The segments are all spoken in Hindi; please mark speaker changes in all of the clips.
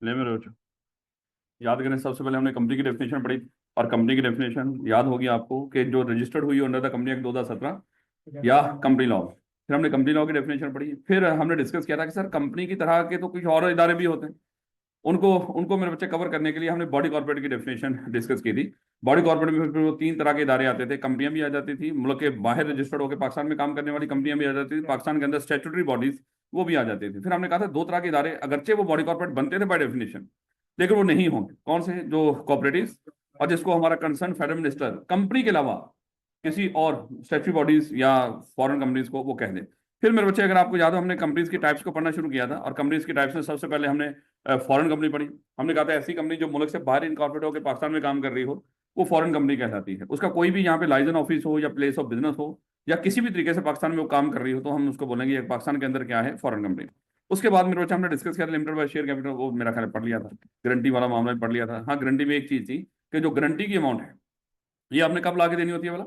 Speaker 1: ले मेरे बच्चों, याद करें सबसे पहले हमने कंपनी की डेफिनेशन पढ़ी। और कंपनी की डेफिनेशन याद होगी आपको कि जो रजिस्टर्ड हुई अंडर द कंपनी एक्ट 2017 या कंपनी लॉ। फिर हमने कंपनी लॉ की डेफिनेशन पढ़ी। फिर हमने डिस्कस किया था कि सर कंपनी की तरह के तो कुछ और इदारे भी होते हैं, उनको उनको मेरे बच्चे कवर करने के लिए हमने बॉडी कॉर्पोरेट की डेफिनेशन डिस्कस की थी। बॉडी कॉर्पोरेट में फिर वो तीन तरह के इदारे आते थे, कंपनियां भी आ जाती थी, मुल्क के बाहर रजिस्टर्ड होकर पाकिस्तान में काम करने वाली कंपनियां भी आ जाती थी, पाकिस्तान के अंदर स्टैट्यूटरी बॉडीज वो भी आ जाती थी। फिर हमने कहा था दो तरह के इदारे अगरचे वो बॉडी कॉर्पोरेट बनते थे बाय डेफिनेशन, लेकिन वो नहीं होंगे। कौन से? जो कॉपरेटिव और जिसको हमारा कंसर्न फेडरल मिनिस्टर कंपनी के अलावा किसी और स्टैट्यूटरी बॉडीज या फॉरेन कंपनीज को वो कह दे। फिर मेरे बच्चे अगर आपको याद हो हमने कंपनीज की टाइप्स को पढ़ना शुरू किया था, और कंपनीज की टाइप्स में सबसे पहले हमने फॉरेन कंपनी पढ़ी। हमने कहा था ऐसी कंपनी जो मुल्क से बाहर इनकॉर्पोरेट होकर पाकिस्तान में काम कर रही हो वो फॉरेन कंपनी कहलाती है। उसका कोई भी यहाँ पे लाइसेंस ऑफिस हो या प्लेस ऑफ बिजनेस हो या किसी भी तरीके से पाकिस्तान में वो काम कर रही हो तो हम उसको बोलेंगे ये पाकिस्तान के अंदर क्या है, फॉरेन कंपनी। उसके बाद मेरे बच्चे हमने डिस्कस किया लिमिटेड बाय शेयर कैपिटल, वो मेरा ख्याल पढ़ लिया था। गारंटी वाला मामला भी पढ़ लिया था। हाँ, गारंटी में एक चीज थी कि जो गारंटी की अमाउंट है ये आपने कब ला के देनी होती है वाला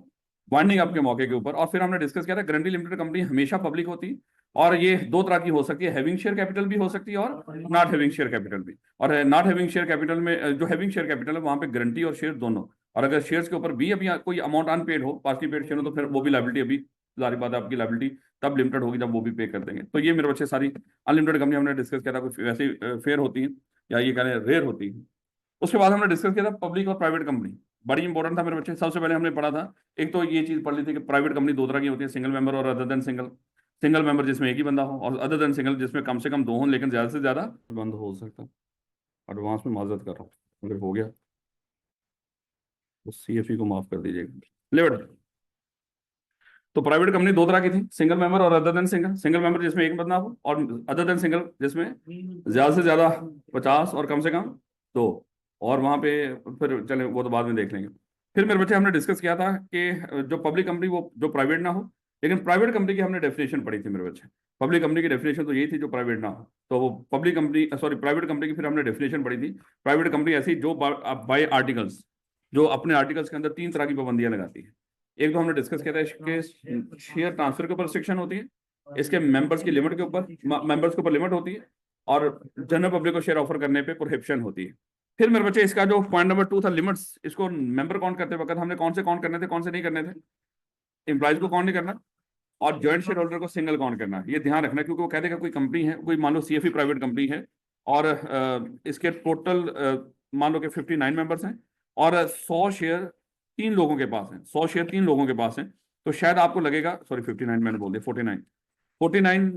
Speaker 1: बाइंडिंग आपके मौके के ऊपर। और फिर हमने डिस्कस किया था गारंटी लिमिटेड कंपनी हमेशा पब्लिक होती है, और ये दो तरह की हो सकती है, हैविंग शेयर कैपिटल भी हो सकती है और नॉट हैविंग शेयर कैपिटल भी। और नॉट हैविंग शेयर कैपिटल में जो हैविंग शेयर कैपिटल है वहां पे गारंटी और शेयर दोनों। और अगर शेयर्स के ऊपर भी अभी कोई अमाउंट अनपेड हो, पार्टली पेड शेयर हो, तो फिर वो भी लाइबिलिटी अभी जारी बात है आपकी लाइबिलिटी तब लिमिटेड होगी जब वो भी पे कर देंगे। तो ये मेरे बच्चे सारी अनलिमिटेड कंपनी हमने डिस्कस किया था, कुछ वैसे फेयर होती है या ये कहने रेयर होती है। उसके बाद हमने डिस्कस किया था पब्लिक और प्राइवेट कंपनी, बड़ी इंपॉर्टेंट था मेरे बच्चे। सबसे पहले हमने पढ़ा था, एक तो ये चीज पढ़ ली थी कि प्राइवेट कंपनी दो तरह की होती है, सिंगल मेंबर और other than single. Single member जिसमें एक ही बंदा हो, और अदर देन सिंगल जिसमें कम से कम दो हों लेकिन ज्यादा से ज्यादा बंद हो सकता। एडवांस में माजरत कर रहा हूँ अगर हो गया तो CFE को माफ कर दीजिएगा। ले बेटा, तो प्राइवेट कंपनी दो तरह की थी, सिंगल मेंबर और other than single. Single member जिसमें एक बंदा हो, और अदर देन सिंगल जिसमें ज्यादा से ज्यादा 50 और कम से कम दो। और वहां पे फिर चले वो तो बाद में देख लेंगे। फिर मेरे बच्चे हमने डिस्कस किया था कि जो पब्लिक कंपनी वो जो प्राइवेट ना हो, लेकिन प्राइवेट कंपनी की हमने डेफिनेशन पढ़ी थी मेरे बच्चे। पब्लिक कंपनी की डेफिनेशन तो यही थी जो प्राइवेट ना हो, तो वो public company sorry private company की फिर हमने डेफिनेशन पढ़ी थी। प्राइवेट कंपनी ऐसी जो बाय आर्टिकल्स, जो अपने आर्टिकल्स के अंदर तीन तरह की पाबंदियां लगाती है। एक तो हमने डिस्कस किया था इसके शेयर ट्रांसफर के ऊपर रिस्ट्रिक्शन होती है, इसके मेंबर्स की लिमिट के ऊपर मेंबर्स के ऊपर लिमिट होती है, और जनरल पब्लिक को शेयर ऑफर करने पे प्रोहिबिशन होती है। फिर मेरे बच्चे इसका जो पॉइंट नंबर 2 था लिमिट्स, इसको मेंबर काउंट करते वक्त हमने कौन से काउंट करने थे कौन से नहीं करने थे। एम्प्लॉइज को काउंट नहीं करना, और ज्वाइंट शेयर होल्डर को सिंगल काउंट करना, ये ध्यान रखना। क्योंकि वो कहते हैं कोई कंपनी है, कोई मान लो CFE प्राइवेट कंपनी है, और इसके टोटल मान लो कि 59 मेंबर्स हैं, और 100 शेयर तीन लोगों के पास है, 100 शेयर तीन लोगों के पास है। तो शायद आपको लगेगा, सॉरी 59 मैंने बोल दिया, 49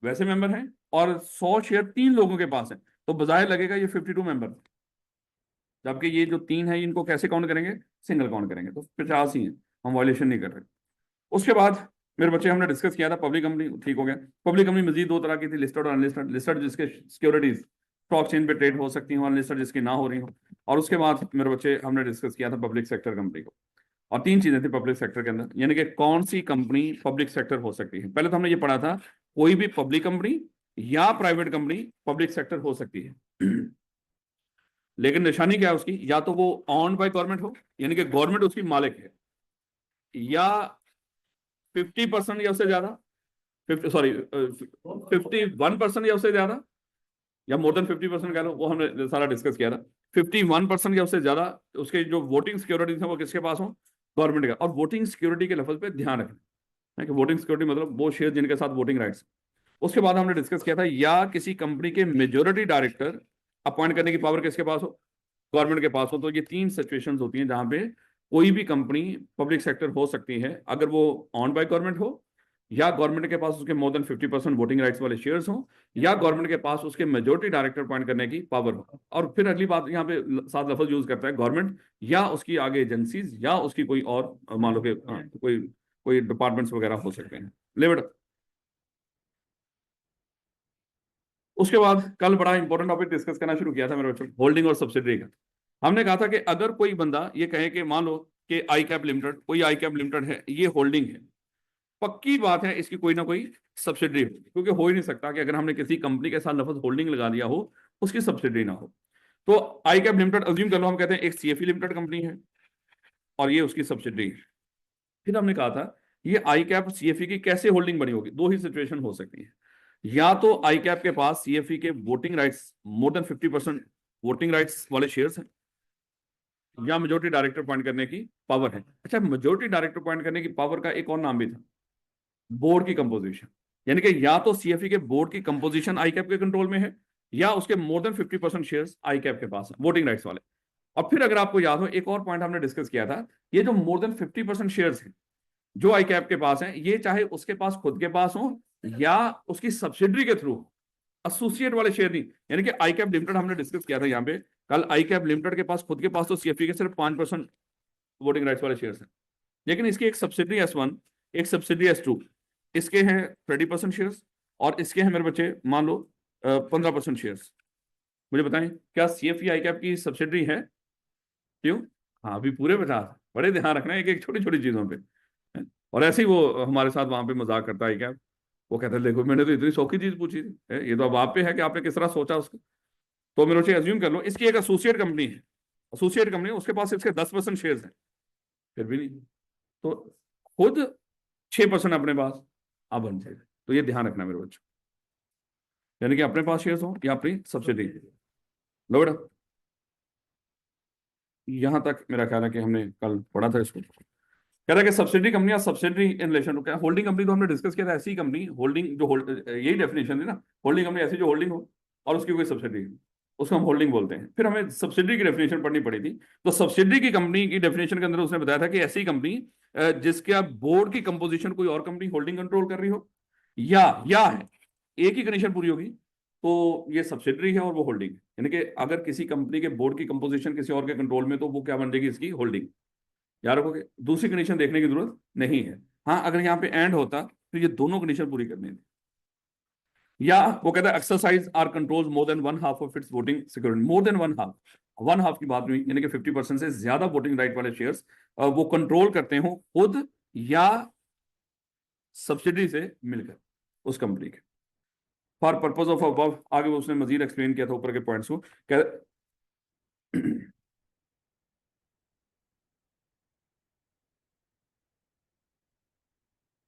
Speaker 1: वैसे मेंबर हैं और 100 शेयर तीन लोगों के पास है, तो बजाय लगेगा ये 52 मेंबर। जबकि ये जो तीन है इनको कैसे काउंट करेंगे, सिंगल काउंट करेंगे, तो 50 ही है, हम वायलेशन नहीं कर रहे। उसके बाद मेरे बच्चे हमने डिस्कस किया था पब्लिक कंपनी, ठीक हो गया। पब्लिक कंपनी मजीद दो तरह की थी, लिस्टेड और अनलिस्टेड। लिस्टेड जिसके सिक्योरिटीज स्टॉक चेन पे ट्रेड हो सकती हैं, अनलिस्टेड जिसकी ना हो रही हो। और उसके बाद मेरे बच्चे हमने डिस्कस किया था पब्लिक सेक्टर कंपनी को। और तीन चीजें थी पब्लिक सेक्टर के अंदर, यानी कि कौन सी कंपनी पब्लिक सेक्टर हो सकती है। पहले तो हमने ये पढ़ा था कोई भी पब्लिक कंपनी या प्राइवेट कंपनी पब्लिक सेक्टर हो सकती है, लेकिन निशानी क्या है उसकी, या तो वो ऑन बाय गवर्नमेंट हो यानी कि गवर्नमेंट उसकी मालिक है, या 50% या उससे ज्यादा, 51% या उससे ज्यादा, या मोर देन 50% कह लो, वो हमने सारा डिस्कस किया था। 51% या उससे ज्यादा उसके जो वोटिंग सिक्योरिटीज है वो किसके पास हो, गवर्नमेंट का। और वोटिंग सिक्योरिटी के लफ्ज पे ध्यान रखना है कि वोटिंग सिक्योरिटी मतलब वो शेयर जिनके साथ वोटिंग राइट्स। उसके बाद हमने डिस्कस किया था या किसी कंपनी के मेजोरिटी डायरेक्टर अपॉइंट करने की पावर किसके पास हो, गवर्नमेंट के पास हो। तो ये तीन सिचुएशंस होती हैं जहां पे कोई भी कंपनी पब्लिक सेक्टर हो सकती है, अगर वो ऑन बाय गवर्नमेंट हो, या गवर्नमेंट के पास उसके मोर देन 50% वोटिंग राइट्स वाले शेयर्स हो, या गवर्नमेंट के पास उसके मेजोरिटी डायरेक्टर अपॉइंट करने की पावर हो। और फिर अगली बात यहाँ पे सात लफ्ज यूज करता है, गवर्नमेंट या उसकी आगे एजेंसीज या उसकी कोई और मान लो कि कोई कोई डिपार्टमेंट्स वगैरह हो सकते हैं। ले बेटा, उसके बाद कल बड़ा इंपॉर्टेंट टॉपिक डिस्कस करना शुरू किया था मेरे बच्चों, होल्डिंग और सब्सिडरी का। हमने कहा था कि अगर कोई बंदा ये कहे कि मान लो कि आई कैप लिमिटेड, कोई आई कैप लिमिटेड है, ये होल्डिंग है, पक्की बात है इसकी कोई ना कोई सब्सिडरी होगी, क्योंकि हो ही नहीं सकता कि अगर हमने किसी कंपनी के साथ लफ्ज होल्डिंग लगा दिया हो उसकी सब्सिडरी ना हो। तो आई कैप लिमिटेड अज्यूम कर लो, हम कहते हैं एक CFE लिमिटेड कंपनी है और ये उसकी सब्सिडरी है। फिर हमने कहा था ये आई कैप CFE की कैसे होल्डिंग बनी होगी, दो ही सिचुएशन हो सकती है। या तो आई कैप के पास सीएफई के voting rights more than 50% voting rights वाले शेयर्स हैं, या मेजोरिटी डायरेक्टर अपॉइंट करने की पावर है। अच्छा, मेजोरिटी डायरेक्टर अपॉइंट करने की पावर का एक और नाम भी था, बोर्ड की कंपोजिशन। यानी कि या तो सीएफई के बोर्ड की कंपोजिशन आई कैप के कंट्रोल में है, या उसके मोर देन 50% शेयर्स आई कैप के पास है, वोटिंग राइट्स वाले। और फिर अगर आपको याद हो, एक और पॉइंट हमने डिस्कस किया था, ये जो मोर देन 50% शेयर्स हैं जो आई कैप के पास हैं, ये चाहे उसके पास खुद के पास हो या उसकी सब्सिडरी के थ्रू, एसोसिएट वाले शेयर नहीं। यानी कि आई कैप लिमिटेड हमने डिस्कस किया था यहाँ पे कल, आई कैप लिमिटेड के पास खुद के पास तो सीएफई के सिर्फ 5% वोटिंग राइट्स वाले शेयर्स हैं, लेकिन इसकी एक सब्सिडरी S1, एक सब्सिडरी S2, इसके हैं 30% शेयर्स, और इसके हैं मेरे बच्चे मान लो 15% शेयर्स। मुझे बताएं, क्या सीएफई आई कैप की सब्सिडरी है? क्यों? हाँ, अभी पूरे 50। बड़े ध्यान रखना है एक एक छोटी छोटी चीजों पे। और ऐसे ही वो हमारे साथ वहां पे मजाक करता है क्या, वो कहता है देखो मैंने तो इतनी सौखी चीज पूछी थी, ये तो अब आप पे है कि आपने किस तरह सोचा उसको। तो मेरे से अज्यूम कर लो इसकी एक एसोसिएट कंपनी है, एसोसिएट कंपनी, उसके पास इसके 10% शेयर्स हैं, फिर भी नहीं, तो खुद 6% अपने पास आप बन जाएगा। तो ये ध्यान रखना मेरे बच्चों, यानी कि अपने पास शेयर्स हो या अपनी सब्सिडी। लो बेटा, यहां तक मेरा ख्याल है कि हमने कल पढ़ा था इसको। कह रहा है कि सब्सिडी कंपनी या सब्सिडी इन रिलेशन टू, क्या होल्डिंग कंपनी तो हमने डिस्कस किया था, ऐसी कंपनी होल्डिंग जो यही डेफिनेशन थी ना, होल्डिंग कंपनी ऐसी जो होल्डिंग हो और उसकी कोई सब्सिडी, उसको हम होल्डिंग बोलते हैं। फिर हमें सब्सिडी की डेफिनेशन पढ़नी पड़ी थी, तो सब्सिडी की कंपनी की डेफिनेशन के अंदर उसने बताया था कि ऐसी कंपनी जिसके बोर्ड की कंपोजिशन कोई और कंपनी होल्डिंग कंट्रोल कर रही हो, या है, एक ही कंडीशन पूरी होगी तो ये सब्सिडरी है और वो होल्डिंग है। यानी कि अगर किसी कंपनी के बोर्ड की कंपोजिशन किसी और के कंट्रोल में, तो वो क्या बन जाएगी, इसकी होल्डिंग। याद रखोगे, दूसरी कंडीशन देखने की जरूरत नहीं है। हाँ, अगर यहाँ पे एंड होता तो ये दोनों कंडीशन पूरी करनी थी। या वो कहता है exercise are control more than one half of its voting security, more than one half की बात हुई, यानी कि 50% से ज्यादा वोटिंग राइट वाले शेयर्स वो कंट्रोल करते हो खुद या सब्सिडी से मिलकर उस कंपनी के। फॉर पर्पज ऑफ अबव, आगे उसने मजीद एक्सप्लेन किया था ऊपर के पॉइंट्स को।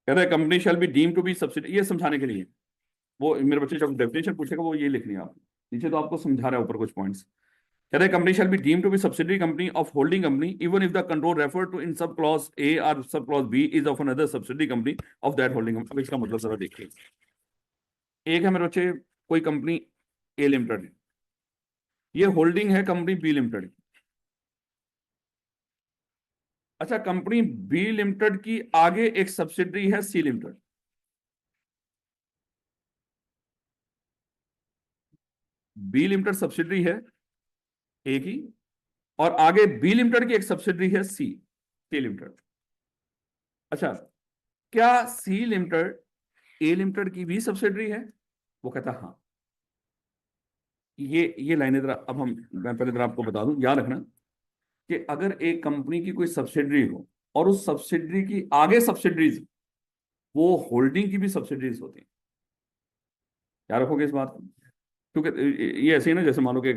Speaker 1: कहता है company shall be deem to be subsidy, ये समझाने के लिए, वो मेरे बच्चे जब डेफिनेशन पूछेगा वो ये लिखनी है आप नीचे, तो आपको समझा रहा है ऊपर कुछ पॉइंट्स। कहता है company shall be deem to be subsidiary company of holding company even if the control refer to in sub clause A or sub clause B is of another subsidiary company of that holding company. अब इसका मतलब जरा देखिए, एक है मेरे बच्चे कोई कंपनी ए लिमिटेड, ये होल्डिंग है कंपनी बी लिमिटेड। अच्छा, कंपनी बी लिमिटेड की आगे एक सब्सिडरी है C limited, B limited subsidiary है ए की, और आगे बी लिमिटेड की एक सब्सिडरी है सी लिमिटेड। अच्छा, क्या सी लिमिटेड ए लिमिटेड की भी सब्सिडरी है? वो कहता हाँ। ये लाइनें जरा अब मैं पहले जरा आपको बता दूं, याद रखना कि अगर एक कंपनी की कोई सब्सिडरी हो और उस सब्सिडरी की आगे सब्सिडरीज, वो होल्डिंग की भी सब्सिडरीज होती हैं। याद रखोगे इस बात को, क्योंकि ये ऐसे ही ना, जैसे मानो कि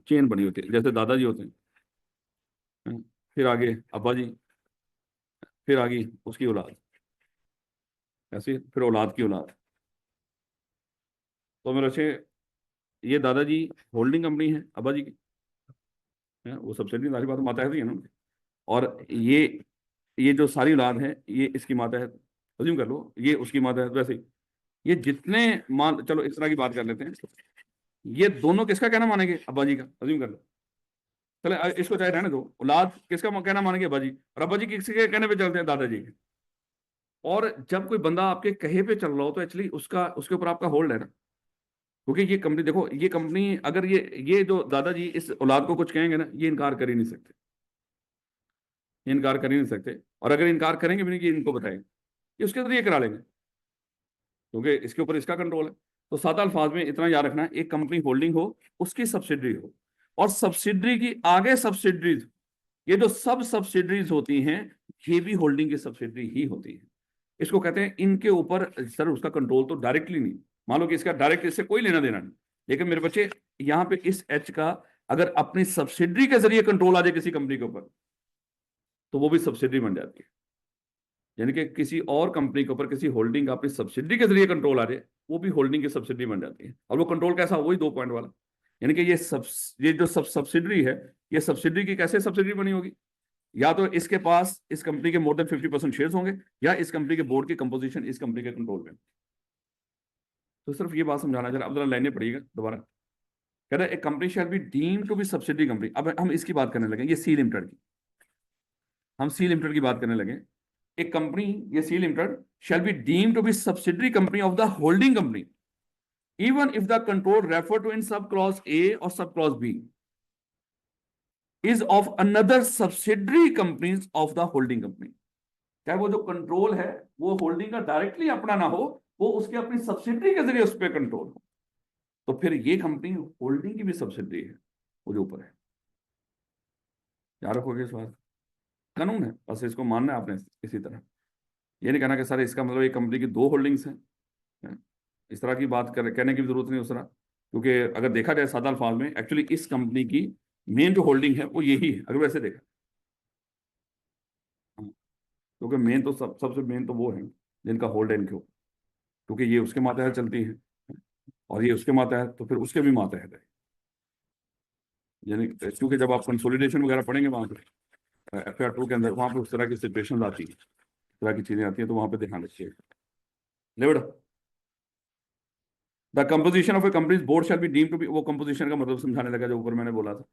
Speaker 1: चेन बनी होती है, जैसे दादाजी होते हैं, फिर आगे अब्बा जी, फिर आगे उसकी औलाद, ऐसे फिर औलाद की औलाद। तो मेरे से ये दादाजी होल्डिंग कंपनी है अब्बा जी की, है वो सब्सिडी, सारी बात माता है ना। और ये जो सारी औलाद है ये इसकी माता है, अज्यूम कर लो ये उसकी माता है। वैसे ही ये जितने मान, चलो इस तरह की बात कर लेते हैं, ये दोनों किसका कहना मानेंगे? अब्बा जी का, अज्यूम कर लो। चले इसको चाहे रहने दो, औलाद किसका कहना मानेंगे? अब्बा जी। और अब्बा जी किसके कहने पे चलते हैं? दादाजी के। और जब कोई बंदा आपके कहे पे चल रहा हो तो एक्चुअली उसका उसके ऊपर आपका होल्ड है ना, क्योंकि ये कंपनी देखो, ये कंपनी अगर ये जो दादाजी इस औलाद को कुछ कहेंगे ना, ये इनकार कर ही नहीं सकते, ये इनकार कर ही नहीं सकते। और अगर इनकार करेंगे भी नहीं कि इनको बताएं, ये उसके अंदर ये करा लेंगे, क्योंकि इसके ऊपर इसका कंट्रोल है। तो सादा अल्फाज में इतना याद रखना, एक कंपनी होल्डिंग हो, उसकी सब्सिडरी हो, और सब्सिडरी की आगे सब्सिडरीज, ये जो सब सब्सिडरीज होती हैं, ये भी होल्डिंग की सब्सिडरी ही होती है। इसको कहते हैं इनके ऊपर सर उसका कंट्रोल तो डायरेक्टली नहीं, मान लो कि इसका डायरेक्ट इससे कोई लेना देना नहीं, लेकिन मेरे बच्चे यहाँ पे इस एच का अगर अपनी सब्सिडरी के जरिए कंट्रोल आ जाए किसी कंपनी के ऊपर, तो वो भी सब्सिडरी बन जाती है। यानी कि किसी और कंपनी के ऊपर किसी होल्डिंग का अपनी सब्सिडी के जरिए कंट्रोल आ जाए, वो भी होल्डिंग की सब्सिडी बन जाती है। और वो कंट्रोल कैसा, वही 2 पॉइंट वाला। यानी कि ये जो सब्सिडरी है, ये सब्सिडरी की कैसे सब्सिडरी बनी होगी? या तो इसके पास इस कंपनी के मोर देन 50% शेयर्स होंगे, या इस कंपनी के बोर्ड की कंपोजिशन इस कंपनी के कंट्रोल में। तो सिर्फ ये बात समझाना चाह रहा, अब जरा लाइनें पढ़िएगा दोबारा। कह रहा है एक company shall be deemed to be subsidiary company. अब हम इसकी बात करने लगे, ये सी लिमिटेड की, हम सी लिमिटेड की बात करने लगे। एक कंपनी, ये C limited shall be deemed to be subsidiary company of the holding company even if the control referred to in sub clause A or sub clause B is of another subsidiary companies of the holding company। चाहे वो जो कंट्रोल है वो होल्डिंग का डायरेक्टली अपना ना हो, वो उसके अपनी सब्सिडरी के जरिए उस पर कंट्रोल हो, तो फिर ये कंपनी होल्डिंग की भी सब्सिडरी है, वो जो ऊपर है। याद रखोगे इस बात, कानून है, बस इसको मानना है आपने इसी तरह। ये नहीं कहना कि सर इसका मतलब एक कंपनी की 2 होल्डिंग्स हैं, इस तरह की बात कहने की जरूरत नहीं उस तरह। क्योंकि अगर देखा जाए सादा अल्फाज में, एक्चुअली इस कंपनी की मेन जो होल्डिंग है वो यही है, अगर वैसे देखा। हाँ, क्योंकि मेन तो सबसे मेन तो वो है जिनका होल्ड है इनके ऊपर, क्योंकि ये उसके मातहत चलती है और ये उसके मातहत, तो फिर उसके भी मातहत है। यानी क्योंकि जब आप कंसोलिडेशन वगैरह पढ़ेंगे वहाँ पे FAR 2 के अंदर, वहाँ पे उस तरह की सिचुएशन आती है, इस तरह की चीजें आती हैं, तो वहाँ पे ध्यान रखिएगा। ले बेटा, the composition of a company's board shall be deemed to be, वो कंपोजिशन का मतलब समझाने लगा जो ऊपर मैंने बोला था।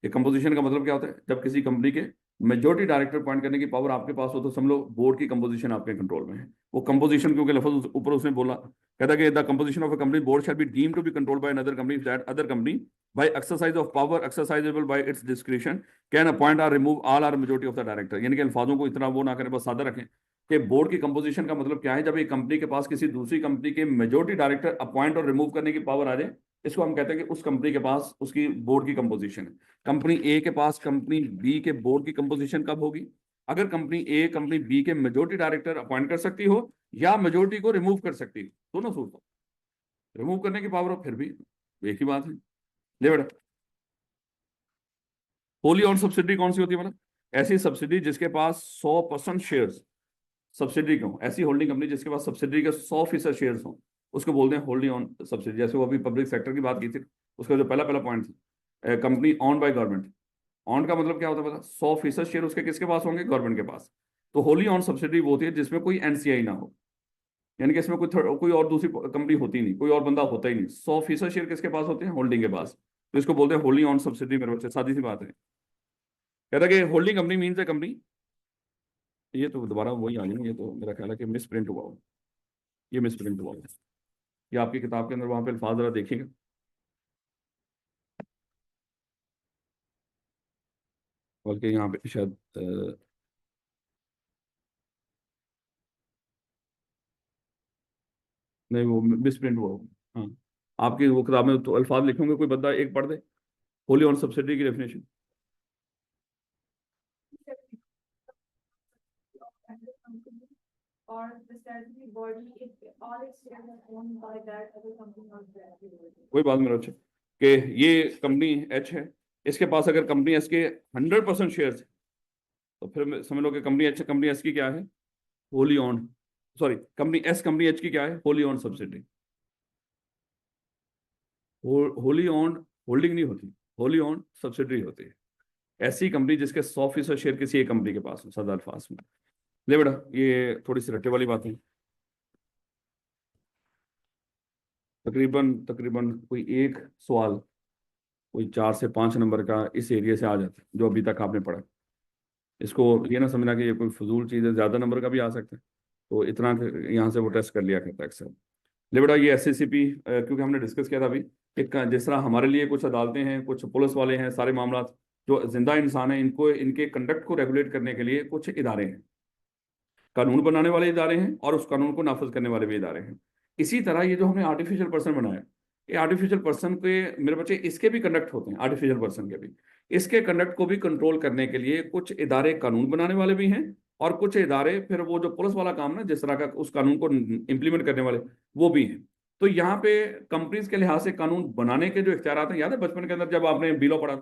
Speaker 1: ये कंपोजिशन का मतलब क्या होता है? जब किसी कंपनी के मेजोरिटी डायरेक्टर अपॉइंट करने की पावर आपके पास हो, तो समझ लो बोर्ड की कंपोजिशन आपके कंट्रोल में है। वो कंपोजिशन क्योंकि लफ्ज ऊपर उसने बोला, कहता कि the composition of a company board shall be deemed to be controlled by another company, that other company by exercise of power exercisable by its discretion can appoint or remove all or majority of the director। यानी कि अल्फाजों को इतना वो ना करें, बस सादा रखें कि बोर्ड की कंपोजिशन का मतलब क्या है। जब एक कंपनी के पास किसी दूसरी कंपनी के मेजोरिटी डायरेक्टर अपॉइंट और रिमूव करने की पावर आ जाए, इसको हम कहते हैं कि उस कंपनी के पास उसकी बोर्ड की कंपोजिशन है। कंपनी ए के पास कंपनी बी के बोर्ड की कंपोजिशन कब होगी? अगर कंपनी ए कंपनी बी के मेजोरिटी डायरेक्टर अपॉइंट कर सकती हो या मेजोरिटी को रिमूव कर सकती हो, दोनों सूरत, रिमूव करने की पावर हो फिर भी एक ही बात है। ले बेटा, होली ऑन सब्सिडी कौन सी होती है? मतलब ऐसी सब्सिडी जिसके पास 100% शेयर्स सब्सिडी के हों, ऐसी होल्डिंग कंपनी जिसके पास सब्सिडी के 100% शेयर्स हों, उसको बोलते हैं होल्डिंग ऑन सब्सिडी। जैसे वो अभी पब्लिक सेक्टर की बात की थी, उसका जो पहला पहला पॉइंट था, company on by government. On का मतलब क्या होता है पता? 100% शेयर उसके किसके पास होंगे? गवर्नमेंट के पास। तो होली ऑन सब्सिडी वो होती है जिसमें कोई NCI ना हो, यानी कि इसमें कोई और दूसरी कंपनी होती नहीं, कोई और बंदा होता ही नहीं। 100% शेयर किसके पास होते हैं? होल्डिंग के पास। तो इसको बोलते हैं होली ऑन सब्सिडी। मेरे बच्चे, सादी सी बात है। कहता कि होल्डिंग कंपनी मीन्स ए कंपनी, ये तो दोबारा वही आ गई, ये तो मेरा ख्याल है कि मिस प्रिंट हुआ हो, ये मिस प्रिंट हुआ हो। ये आपकी किताब के अंदर वहां पे अल्फाज जरा देखिएगा। बल्कि यहाँ पे शायद नहीं, वो मिस प्रिंट हुआ हो। हाँ, आपकी वो किताब में तो अल्फाज लिखे होंगे, कोई बंदा एक पढ़ दे होली ऑन सब्सिडी की definition.
Speaker 2: Or the statutory body if all its shares are owned by that other company or statutory body।
Speaker 1: कोई बात मेरा अच्छा कि ये कंपनी H है, इसके पास अगर कंपनी एस के 100% शेयर है, तो फिर समझ लो कि कंपनी एस की क्या है? Wholly owned, sorry company H की क्या है? Wholly owned subsidy. Wholly owned holding नहीं होती, होली ऑन सब्सिडरी होती है। ऐसी कंपनी जिसके 100% शेयर किसी एक कंपनी के पास हो, सदा अल्फाज में। ले बेटा, ये थोड़ी सी रट्टे वाली बात है। तकरीबन तकरीबन कोई एक सवाल कोई 4 से 5 नंबर का इस एरिया से आ जाता है जो अभी तक आपने पढ़ा। इसको ये ना समझना कि ये कोई फजूल चीज़ है, ज़्यादा नंबर का भी आ सकता है, तो इतना यहाँ से वो टेस्ट कर लिया करता है अक्सर। ले बेटा, ये SCCP क्योंकि हमने डिस्कस किया था अभी, एक जिस तरह हमारे लिए कुछ अदालतें हैं, कुछ पुलिस वाले हैं, सारे मामला जो जिंदा इंसान हैं, इनको इनके कंडक्ट को रेगुलेट करने के लिए कुछ इदारे हैं, कानून बनाने वाले इदारे हैं और उस कानून को नाफिज करने वाले भी इदारे हैं। इसी तरह ये जो हमने आर्टिफिशियल पर्सन बनाया, ये आर्टिफिशियल पर्सन के मेरे बच्चे इसके भी कंडक्ट होते हैं, आर्टिफिशियल पर्सन के भी। इसके कंडक्ट को भी कंट्रोल करने के लिए कुछ इदारे कानून बनाने वाले भी हैं, और कुछ इदारे फिर वो जो पुलिस वाला काम ना जिस तरह का उस कानून को इम्प्लीमेंट करने वाले, वो भी हैं। तो यहाँ पे कंपनीज के लिहाज से कानून बनाने के जो इख्तियार हैं, याद है बचपन के अंदर जब आपने बिलो पढ़ा,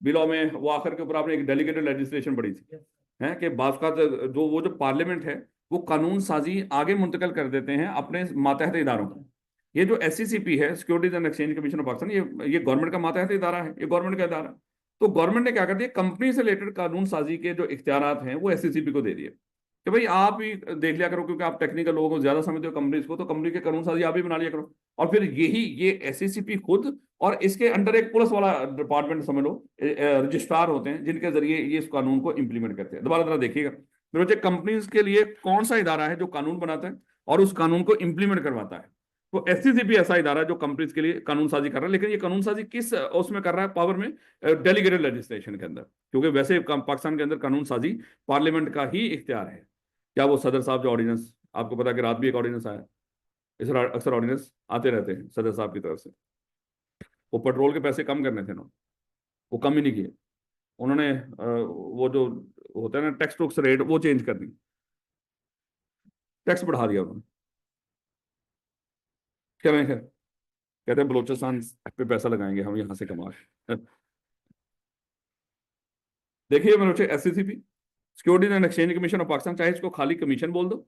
Speaker 1: बिलो में वो आखिर के ऊपर आपने एक डेलीगेटेड लेजिस्लेशन पढ़ी थी, है कि बात का जो वो जो पार्लियामेंट है वो कानून साजी आगे मुंतकिल कर देते हैं अपने मातहत इदारों को। ये जो SCCP है, securities and exchange commission of Pakistan, ये गवर्नमेंट का मातहत इदारा है, ये गवर्नमेंट का इदारा। तो गवर्नमेंट ने क्या कर दिया, कंपनी से रिलेटेड कानून साजी के जो इख्तियारात हैं वो SCCP को दे दिए कि भाई आप ही देख लिया करो, क्योंकि आप टेक्निकल लोगों को ज्यादा समझते हो कंपनीज को, तो कंपनी के कानून साजी आप ही बना लिया करो। और फिर ये SCCP खुद और इसके अंडर एक पुलिस वाला डिपार्टमेंट समझ लो, रजिस्ट्रार होते हैं जिनके जरिए ये इस कानून को इंप्लीमेंट करते हैं। दोबारा देखिएगा मेरे बच्चे, कंपनीज के लिए कौन सा इदारा है जो कानून बनाता है और उस कानून को इंप्लीमेंट करवाता है? तो SCCP ऐसा इदारा है जो कंपनीज के लिए कानून साजी कर रहा है। लेकिन ये कानून साजी किस उसमें कर रहा है, पावर में, डेलीगेटेड लेजिस्लेशन के अंदर, क्योंकि वैसे पाकिस्तान के अंदर कानून साजी पार्लियामेंट का ही इख्तियार है। क्या वो सदर साहब जो ऑर्डिनेंस, आपको पता है कि रात भी एक ऑर्डिनेंस आया, इस अक्सर ऑर्डिनेंस आते रहते हैं सदर साहब की तरफ से। वो पेट्रोल के पैसे कम करने थे ना, वो कम ही नहीं किए उन्होंने, वो जो होता है ना टैक्स टूक्स रेट, वो चेंज कर दी, टैक्स बढ़ा दिया उन्होंने। क्या मैं कहते हैं बलोचिस्तान पे पैसा लगाएंगे हम यहां से कमा के। देखिए मेरे बच्चे, SCCP securities and exchange commission of Pakistan, चाहे इसको खाली कमीशन बोल दो,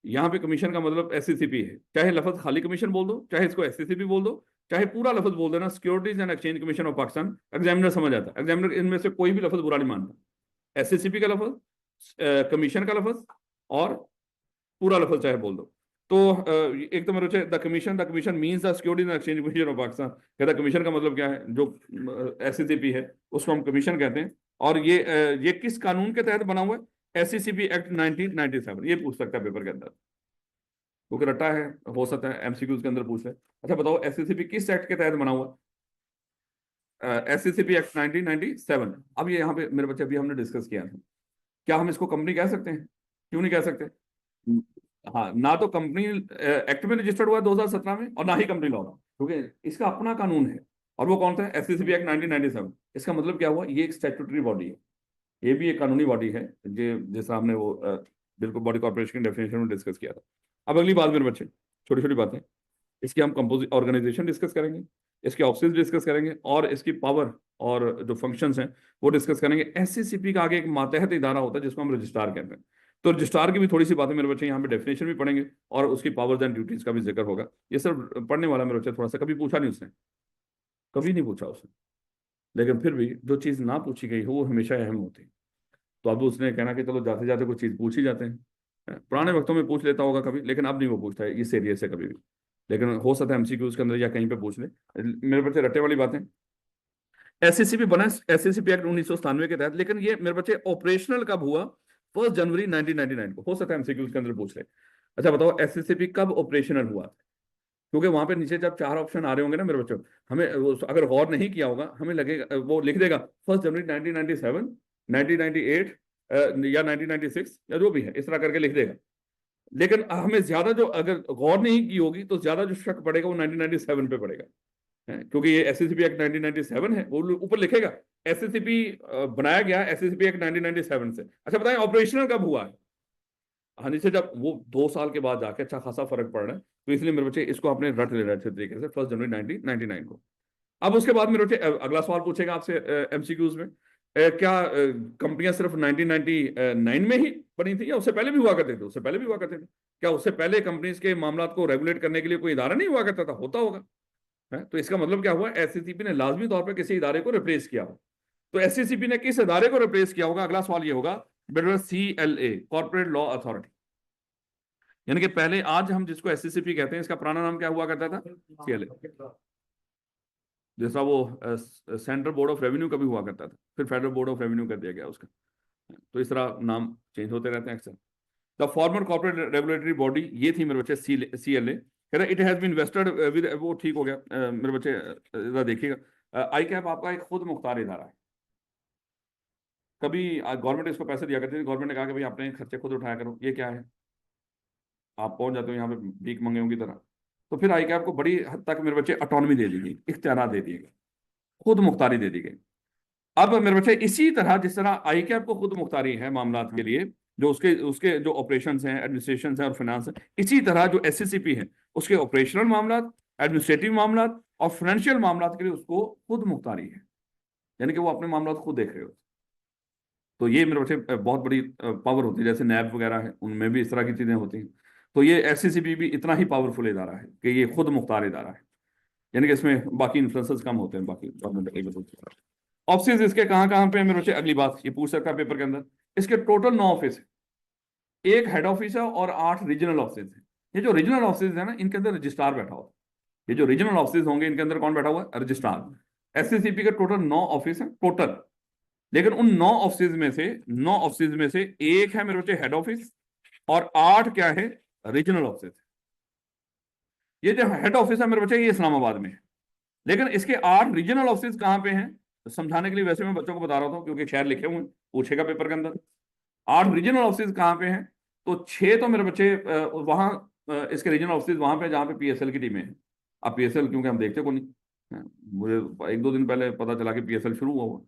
Speaker 1: यहाँ पे कमीशन का मतलब SCCP है, चाहे लफज खाली कमीशन बोल दो, चाहे इसको SCCP बोल दो, चाहे पूरा लफज बोल देना securities and exchange commission of Pakistan, examiner समझ आता है। एग्जामिनर इनमें से कोई भी लफज बुरा नहीं मानता। SCCP का लफज, कमीशन का लफज और पूरा लफज चाहे बोल दो। तो एक तो मेरे the commission means the securities and exchange commission of Pakistan, कहता कमीशन का मतलब क्या है, जो SCCP है उसको हम कमीशन कहते हैं। और ये किस कानून के तहत बना हुआ है? SCCP act 1997। ये पूछ सकता है पेपर के अंदर, क्योंकि रट्टा है, हो सकता है MCQs के अंदर पूछ ले। अच्छा बताओ SCCP किस एक्ट के तहत बना हुआ? SCCP act 1997। अब ये यहाँ पे मेरे बच्चे अभी हमने डिस्कस किया था, क्या हम इसको कंपनी कह सकते हैं? क्यों नहीं कह सकते? हाँ, ना तो कंपनी एक्ट में रजिस्टर्ड हुआ 2017 में, और ना ही कंपनी लॉ में, क्योंकि इसका अपना कानून है। और वो कौन सा है? SCCP act 1997। इसका मतलब क्या हुआ, ये एक स्टैट्यूटरी बॉडी है, ये भी एक कानूनी बॉडी है, जैसा हमने वो बिल्कुल बॉडी कॉर्पोरेशन की डेफिनेशन में डिस्कस किया था। अब अगली बात मेरे बच्चे, छोटी छोटी बातें, इसकी हम कंपोजिट ऑर्गेनाइजेशन डिस्कस करेंगे, इसके ऑफिस डिस्कस करेंगे, और इसकी पावर और जो फंक्शंस हैं वो डिस्कस करेंगे। SCCP का आगे एक मातहत इदारा होता है जिसको हम रजिस्ट्रार कहते हैं। तो रजिस्ट्रार की भी थोड़ी सी बातें मेरे बच्चे यहाँ पे डेफिनेशन भी पढ़ेंगे, और उसकी पावर्स एंड ड्यूटीज का भी जिक्र होगा। ये सब पढ़ने वाला मेरे बच्चे थोड़ा सा, कभी पूछा नहीं उसने, कभी नहीं पूछा उसने, लेकिन फिर भी जो चीज़ ना पूछी गई हो वो हमेशा अहम होती है। तो अब उसने कहना कि चलो जाते जाते कुछ चीज़ पूछ ही जाते हैं। पुराने वक्तों में पूछ लेता होगा कभी, लेकिन अब नहीं वो पूछता है इस एरिया से कभी भी, लेकिन हो सकता है MCQs के अंदर या कहीं पे पूछ ले। मेरे बच्चे रट्टे वाली बातें, SCCP बना SCCP एक्ट 1997 के तहत, लेकिन ये मेरे बच्चे ऑपरेशनल कब हुआ? 1 जनवरी 1999 को। हो सकता है MCQs के अंदर पूछ ले। अच्छा बताओ SCCP कब ऑपरेशनल हुआ? क्योंकि वहां पे नीचे जब 4 ऑप्शन आ रहे होंगे ना मेरे बच्चों, हमें अगर गौर नहीं किया होगा, हमें लगेगा वो लिख देगा 1 जनवरी 1997, 1998 या 1996 या जो भी है, इस तरह करके लिख देगा। लेकिन हमें ज्यादा जो अगर गौर नहीं की होगी तो ज्यादा जो शक पड़ेगा वो 1997 पे पड़ेगा, क्योंकि ये SCCP एक्ट 1997 है, वो ऊपर लिखेगा SCCP बनाया गया SCCP एक्ट 1997 से। अच्छा बताएं ऑपरेशनल कब हुआ है? हाँ, नीचे जब वो 2 साल के बाद जाके अच्छा खासा फर्क पड़ रहा है, तो इसलिए मेरे बच्चे इसको अपने रट ले रहे थे तरीके से 1 जनवरी 1999 को। अब उसके बाद मेरे बच्चे अगला सवाल पूछेगा आपसे MCQs में, क्या कंपनियां सिर्फ 1999 में ही बनी थी या उससे पहले भी हुआ करते थे? उससे पहले भी हुआ करते थे। क्या उससे पहले कंपनीज के मामला को रेगुलेट करने के लिए कोई इदारा नहीं हुआ करता था? होता होगा, है? तो इसका मतलब क्या हुआ, SCCP ने लाजमी तौर पर किसी इदारे को रिप्लेस किया हो। तो SCCP ने किस इदारे को रिप्लेस किया होगा? अगला सवाल ये होगा बेटा, CLA, कॉर्पोरेट लॉ अथॉरिटी। यानी कि पहले, आज हम जिसको SCCP कहते हैं, इसका पुराना नाम क्या हुआ करता था? CLA। जैसा वो सेंट्रल बोर्ड ऑफ रेवेन्यू का भी हुआ करता था, फिर फेडरल बोर्ड ऑफ रेवेन्यू कर दिया गया उसका। तो इस तरह नाम चेंज होते रहते हैं अक्सर। The former corporate regulatory body, ये थी मेरे बच्चे CLA। कह रहे it has been invested with, वो ठीक हो गया मेरे बच्चे, जरा देखिएगा। ICAP आपका एक खुद मुख्तार इदारा है। कभी गवर्नमेंट इसको पैसे दिया करती थी, गवर्नमेंट ने कहा कि भाई अपने खर्चे खुद उठाया करो। ये क्या है, आप पहुंच जाते हो यहाँ पे भीख मंगेयों की तरह। तो फिर ICAP को बड़ी हद तक मेरे बच्चे ऑटोनॉमी दे दी गई, इख्तियार दे दिए गए, खुद मुख्तारी दे दी गई। अब मेरे बच्चे इसी तरह, जिस तरह ICAP को खुद मुख्तारी है मामलात के लिए, जो उसके उसके जो ऑपरेशंस हैं, एडमिनिस्ट्रेशन है और फाइनेंस है, इसी तरह जो SCCP है उसके ऑपरेशनल मामलात, एडमिनिस्ट्रेटिव मामलात और फाइनेंशियल मामलात के लिए उसको खुद मुख्तारी है। यानी कि वो अपने मामलात खुद देख रहे हो। तो ये मेरे बच्चे बहुत बड़ी पावर होती है, जैसे नैब वगैरह है उनमें भी इस तरह की चीजें होती हैं। तो ये एससीसीपी भी इतना ही पावरफुल इदारा है कि ये खुद मुख्तार इदारा है, यानी कि इसमें बाकी इन्फ्लुएंसेस कम होते हैं बाकी गवर्नमेंट। ऑफिस इसके कहाँ कहाँ पे है मेरे बच्चे, अगली बात ये पूछ सकता है पेपर के अंदर। इसके टोटल 9 ऑफिस है, एक हेड ऑफिस है और 8 रीजनल ऑफिस है। ये जो रीजनल ऑफिस है ना, इनके अंदर रजिस्ट्रार बैठा हुआ है। ये जो रीजनल ऑफिस होंगे इनके अंदर कौन बैठा हुआ है, रजिस्ट्रार। एससीसीपी के टोटल 9 ऑफिस है टोटल, लेकिन उन 9 ऑफिस में से 9 ऑफिस में से एक है मेरे बच्चे हेड ऑफिस और 8 क्या है, रीजनल ऑफिस। ये जो हेड ऑफिस है मेरे बच्चे ये इस्लामाबाद में है, लेकिन इसके 8 रीजनल ऑफिस कहाँ पे हैं, तो समझाने के लिए वैसे मैं बच्चों को बता रहा था क्योंकि शहर लिखे हुए हैं, पूछेगा पेपर के अंदर। 8 रीजनल ऑफिस कहाँ पे हैं, तो 6 तो मेरे बच्चे वहां इसके रीजनल ऑफिस वहां पे जहाँ पे पीएसएल की टीमें हैं। अब पीएसएल क्योंकि हम देखते को नहीं, मुझे 1-2 दिन पहले पता चला कि पीएसएल शुरू हुआ।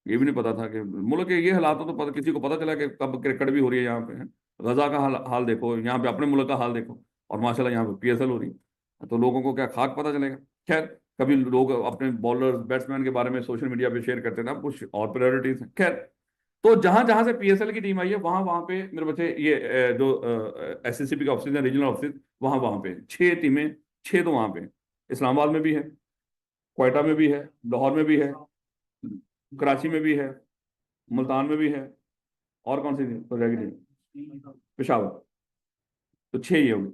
Speaker 1: ये भी नहीं पता था कि मुल्क के ये हालात हो, तो पता किसी को पता चला कि कब क्रिकेट भी हो रही है यहाँ पे है। गजा का हाल देखो, यहाँ पे अपने मुल्क का हाल देखो, और माशाल्लाह यहाँ पे पीएसएल हो रही है, तो लोगों को क्या खाक पता चलेगा। खैर, कभी लोग अपने बॉलर बैट्समैन के बारे में सोशल मीडिया पे शेयर करते थे, कुछ और प्रायोरिटीज है। खैर, तो जहां जहां से पीएसएल की टीम आई है वहां वहां पे मेरे बच्चे ये जो एसएससीपी के ऑफिस है, रीजनल ऑफिस, वहां वहां पे 6 टीमें, 6 तो वहां पे इस्लामाबाद में भी है, क्वेटा में भी है, लाहौर में भी है, कराची में भी है, मुल्तान में भी है, और कौन सी थी तो रह गई थी, पेशावर। तो 6 ये हो गए,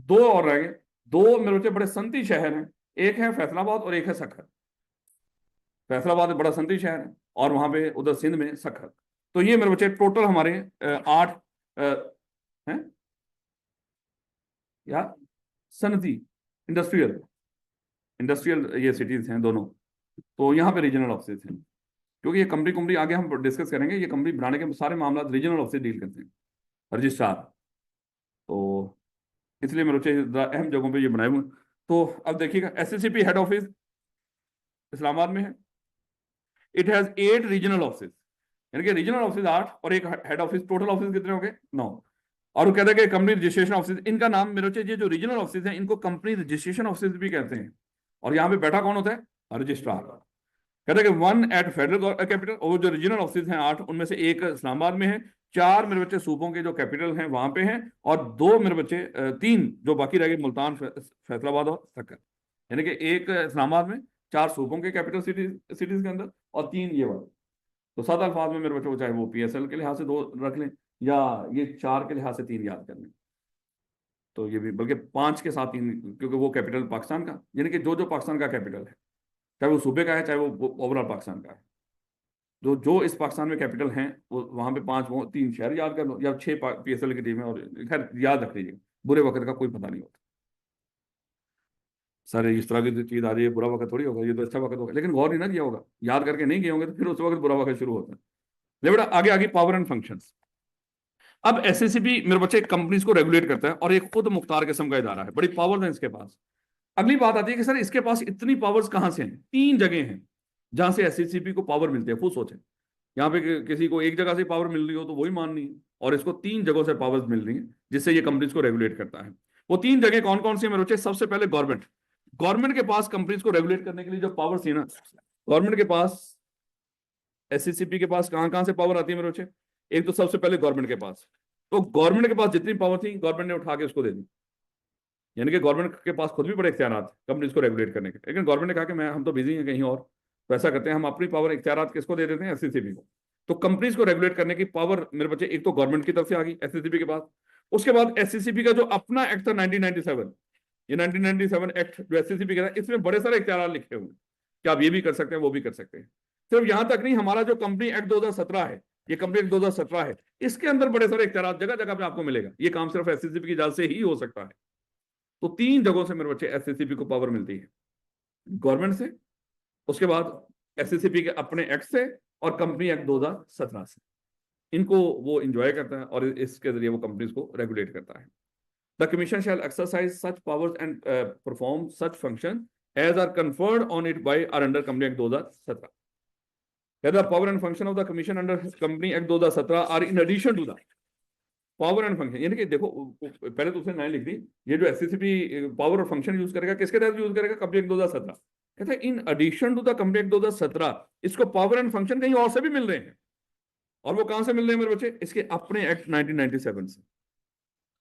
Speaker 1: 2 और रह गए। 2 मेरे बच्चे बड़े संती शहर हैं, एक है फैसलाबाद और एक है सखर। फैसलाबाद बड़ा संती शहर है और वहां पे उधर सिंध में सखर। तो ये मेरे बच्चे टोटल हमारे 8 हैं या सनती इंडस्ट्रियल इंडस्ट्रियल ये सिटीज हैं दोनों। तो यहाँ पे रीजनल ऑफिस हैं, क्योंकि ये कंपनी आगे हम डिस्कस करेंगे, ये कंपनी बनाने के सारे मामला रीजनल ऑफिस डील करते हैं, रजिस्ट्रार। तो इसलिए मेरे बच्चे अहम जगहों पे ये बनाए हुए हैं। तो अब देखिएगा, एसएससीपी हेड ऑफिस इस्लामाबाद में है। इट हैज 8 रीजनल ऑफिस, यानी कि रीजनल ऑफिस 8 और एक हेड ऑफिस, टोटल ऑफिस कितने हो गए, 9। और वो कहते हैं कि कंपनी रजिस्ट्रेशन ऑफिस, इनका नाम मेरे बच्चे ये जो रीजनल ऑफिस है इनको कंपनी रजिस्ट्रेशन ऑफिस भी कहते हैं। और यहाँ पे बैठा कौन होता है, रजिस्ट्रार। कहते हैं कि 1 एट फेडरल कैपिटल, और जो रीजनल ऑफिस हैं 8, उनमें से एक इस्लामाबाद में है, 4 मेरे बच्चे सूबों के जो कैपिटल हैं वहां पे हैं, और 2 मेरे बच्चे 3 जो बाकी रह गए, मुल्तान, फैसलाबाद और सक्कर। यानी कि एक इस्लामाबाद में, 4 सूबों के कैपिटल सिटीज के अंदर, और 3 ये वाले। तो 7 अल्फाज में मेरे बच्चों को चाहे वो पीएसएल के लिहाज से 2 रख लें या ये 4 के लिहाज से 3 याद कर लें, तो ये भी बल्कि 5 के साथ 3, क्योंकि वो कैपिटल पाकिस्तान का, यानी कि जो जो पाकिस्तान का कैपिटल है, चाहे वो सूबे का है चाहे वो ओवरऑल पाकिस्तान का है, जो जो इस पाकिस्तान में कैपिटल हैं वो वहां पे 5 वो 3 शहर याद कर लो, या 6 पीएसएल की टीम है। और खैर याद रख लीजिए, बुरे वक्त का कोई पता नहीं होता। सर इस तरह की चीज आ रही है, बुरा वक्त थोड़ी होगा, ये तो अच्छा वक्त होगा, लेकिन गौर नहीं ना किया होगा, याद करके नहीं गए होंगे तो फिर उस वक्त बुरा वक्त शुरू होता है। ले बेटा आगे आगे, पावर एंड फंक्शंस। अब एसएससीबी मेरे बच्चे कंपनीज को रेगुलेट करता है और एक खुद मुख्तार किस्म का इदारा है, बड़ी पावर्स हैं इसके पास। अगली बात आती है कि सर इसके पास इतनी पावर्स कहां से हैं। 3 जगह हैं जहां से एसएससीबी को पावर मिलती है। खुद सोचें, यहाँ पे किसी को एक जगह से पावर मिल रही हो तो वही माननी है, और इसको 3 जगहों से पावर्स मिल रही है जिससे ये कंपनीज को रेगुलेट करता है। वो 3 जगह कौन कौन सी है मेरे बच्चे, सबसे पहले गवर्नमेंट। गवर्नमेंट के पास कंपनीज को रेगुलेट करने के लिए जो पावर थी ना, गवर्नमेंट के पास, एससीसीपी के पास कहां कहां से पावर आती है मेरे बच्चे। एक तो सबसे पहले गवर्नमेंट के पास, तो गवर्नमेंट के पास जितनी पावर थी गवर्नमेंट ने उठा के उसको दे दी। यानी कि गवर्नमेंट के पास खुद भी बड़े इख्तियार कंपनीज को रेगुलेट करने के, लेकिन गवर्नमेंट ने कहा कि हम तो बिजी हैं कहीं और, तो ऐसा करते हैं हम अपनी पावर इख्तियार किसको दे देते हैं, एससीसीबी को। तो कंपनीज को रेगुलेट करने की पावर मेरे बच्चे एक तो गवर्नमेंट की तरफ से आ गई एससीसीबी के पास। उसके बाद एससीसीबी का जो अपना एक्ट था 1997, ये 1997 एक्ट जो एससीसीबी का था, इसमें बड़े सारे इख्तियार लिखे हुए कि आप ये भी कर सकते हैं वो भी कर सकते हैं। सिर्फ यहां तक नहीं, हमारा जो कंपनी एक्ट 2017 है, ये कंपनी एक्ट 2017 है, इसके अंदर बड़े सारे इख्तियार जगह जगह पे आपको मिलेगा। ये काम सिर्फ एससीसीबी की इजाजत से ही हो सकता है। तो 3 जगहों से मेरे बच्चे एससीसीबी को पावर मिलती है, गवर्नमेंट से, उसके बाद एससीसीबी के अपने एक्ट से, और कंपनी एक्ट 2017 से। इनको वो इंजॉय करता है और इसके जरिए वो कंपनीज को रेगुलेट करता है। The commission shall exercise such powers and perform such function as are conferred on it by or under company act 2017। The power and function of the commission under company act 2017 are in addition to the power and function. यानी कि देखो, पहले तो उसने लाइन लिख दी, ये जो एससीसीबी पावर और फंक्शन यूज करेगा किसके तहत यूज करेगा, कंपनी एक्ट 2017। कहते हैं in addition to the company act 2017 इसको पावर एंड फंक्शन कहीं और से भी मिल रहे हैं। और वो कहां से मिल रहे हैं मेरे बच्चे? इसके अपने एक्ट 1997 से।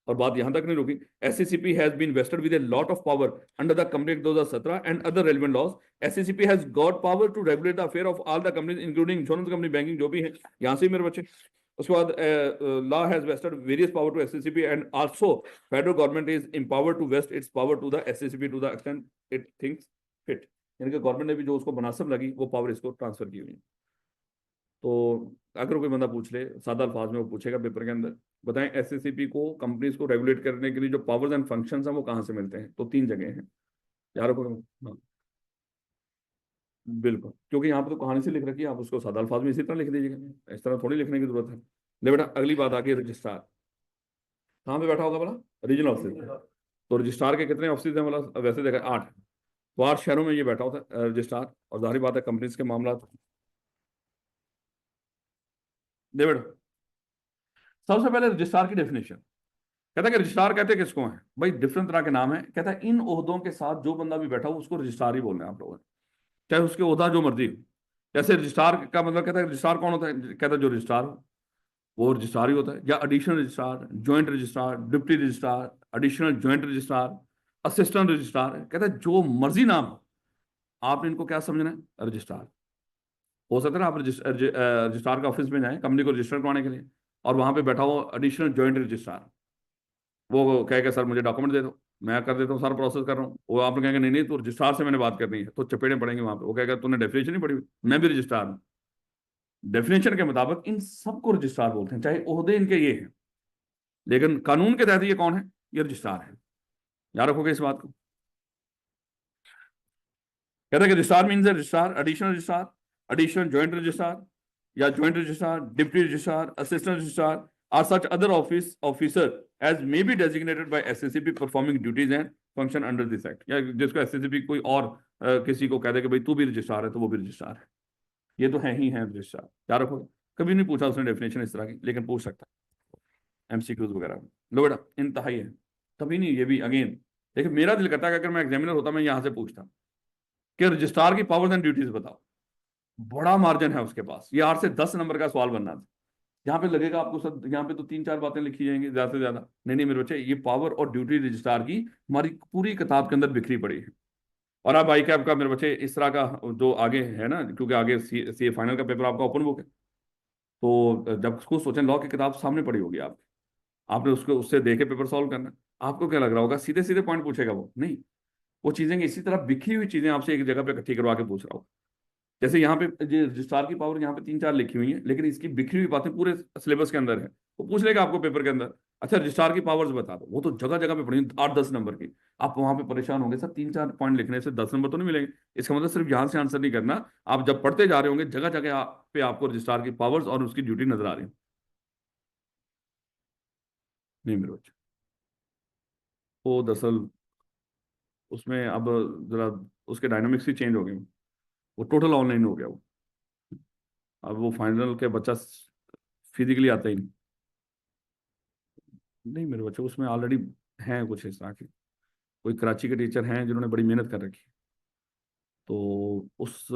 Speaker 1: और बात यहां तक नहीं रुकी, SCCP has been vested with a lot of power under the company act 2017 and other relevant laws. SCCP has got power to regulate the affair of all the companies including insurance company, banking, जो भी है यहां से मेरे बच्चे। उसके बाद law has vested various power to SCCP and also federal government is empowered to vest its power to the SCCP to the extent it thinks fit. यानी कि गवर्नमेंट ने भी जो उसको मुनासिब लगी वो पावर इसको ट्रांसफर की हुई है। तो अगर कोई बंदा पूछ ले सादा अल्फाज में, वो पूछेगा पेपर के अंदर, बताएं एससीसीपी को, कंपनीज को रेगुलेट करने के लिए जो पावर्स एंड फंक्शंस हैं वो कहाँ से मिलते हैं? तो तीन जगह हैं यार को। हाँ बिल्कुल, क्योंकि यहाँ पर तो कहानी से लिख रखी है, आप उसको सादा अल्फाज में इसी तरह लिख दीजिएगा, इस तरह थोड़ी लिखने की जरूरत है। ले बेटा अगली बात आ गई रजिस्ट्रार। कहाँ पे बैठा होगा बोला? Regional office. तो रजिस्ट्रार के कितने ऑफिस हैं बोला? वैसे देखा 8, तो 8 शहरों में ये बैठा होता है रजिस्ट्रार। और जाहिर बात है कंपनीज के मामला। ले बेटा सबसे पहले रजिस्ट्रार की डेफिनेशन। कहता है कि रजिस्ट्रार कहते हैं किसको है भाई? डिफरेंट तरह के नाम है। कहता है इन ओहदों के साथ जो बंदा भी बैठा हो उसको रजिस्ट्रार ही बोलना है आप लोगों ने, चाहे उसके ओहदा जो मर्जी हो। जैसे रजिस्ट्रार का मतलब, कहता है रजिस्ट्रार कौन होता है? कहता है जो रजिस्ट्रार हो वो रजिस्ट्रार ही होता है। या additional registrar, joint registrar, deputy registrar, additional joint registrar, assistant registrar. कहता है जो मर्जी नाम हो, आपने इनको क्या समझना है? रजिस्ट्रार। हो सकता है ना आप रजिस्ट्रार के ऑफिस में जाएं कंपनी को रजिस्टर करवाने के लिए, और वहां पे बैठा हो एडिशनल ज्वाइंट रजिस्ट्रार, वो कहेगा सर मुझे डॉक्यूमेंट दे दो, मैं कर देता हूँ, सारा प्रोसेस कर रहा हूँ। वो आप लोग कहेंगे नहीं नहीं तो रजिस्ट्रार से मैंने बात करनी है, तो चपेड़े पड़ेंगे वहां पे। वो कहेगा तूने डेफिनेशन नहीं पढ़ी हुई, मैं भी रजिस्ट्रार हूँ। डेफिनेशन के मुताबिक इन सबको रजिस्ट्रार बोलते हैं, चाहे ओहदे इनके ये हैं, लेकिन कानून के तहत ये कौन है? ये रजिस्ट्रार है। याद रखोगे इस बात को। कहता है कि registrar means registrar, additional registrar, additional joint registrar या joint registrar, deputy registrar, assistant registrar are such other officer as may be designated by SCCP performing duties and function under this act. या जिसको एससीसीपी कोई और किसी को कह दे कि भाई तू भी रजिस्ट्रार है, तो वो भी रजिस्ट्रार है। ये तो है ही है रजिस्ट्रार। याद रखोगे। कभी नहीं पूछा उसने डेफिनेशन इस तरह की, लेकिन पूछ सकता है एमसीक्यूज वगैरह में। लो बेटा इंतहाई है। कभी नहीं, ये भी अगेन देखिए, मेरा दिल करता है कि अगर मैं एग्जामिनर होता मैं यहां से पूछता कि रजिस्ट्रार की पावर्स एंड ड्यूटीज बताओ। बड़ा मार्जिन है उसके पास, ये 8 से 10 नंबर का सवाल बनना था। यहाँ पे लगेगा आपको सर यहाँ पे तो 3-4 बातें लिखी जाएंगी ज्यादा से ज्यादा। नहीं नहीं मेरे बच्चे, ये पावर और ड्यूटी रजिस्ट्रार की हमारी पूरी किताब के अंदर बिखरी पड़ी है। और अब आई कैप का मेरे बच्चे इस तरह का जो आगे है ना, क्योंकि आगे सी फाइनल का पेपर आपका ओपन बुक है, तो जब उसको सोचें लॉ की किताब सामने पड़ी होगी आप, आपने उसको उससे देखे पेपर सॉल्व करना। आपको क्या लग रहा होगा सीधे सीधे पॉइंट पूछेगा वो? नहीं, वो चीजें इसी तरह बिखरी हुई चीजें आपसे एक जगह पे इकट्ठी करवा के पूछ रहा होगा। जैसे यहाँ पे ये रजिस्ट्रार की पावर यहाँ पे 3-4 लिखी हुई है, लेकिन इसकी बिखरी हुई बातें पूरे सिलेबस के अंदर है। वो पूछ लेगा आपको पेपर के अंदर, अच्छा रजिस्ट्रार की पावर्स बता दो। वो तो जगह जगह पे पड़ी 8-10 नंबर की। आप वहां पे परेशान होंगे सर 3-4 पॉइंट लिखने से 10 नंबर तो नहीं मिलेंगे। इसका मतलब सिर्फ यहाँ से आंसर नहीं करना, आप जब पढ़ते जा रहे होंगे जगह जगह पे आपको रजिस्ट्रार की पावर्स और उसकी ड्यूटी नजर आ रही है। नहीं मेरे बच्चे, वो दरअसल उसमें अब जरा उसके डायनामिक्स ही चेंज हो गए। वो टोटल ऑनलाइन हो गया वो। अब वो फाइनल के बच्चा फिजिकली आता ही नहीं। नहीं मेरे बच्चे, उसमें ऑलरेडी हैं कुछ इस तरह के, कोई कराची के टीचर हैं जिन्होंने बड़ी मेहनत कर रखी है। तो उस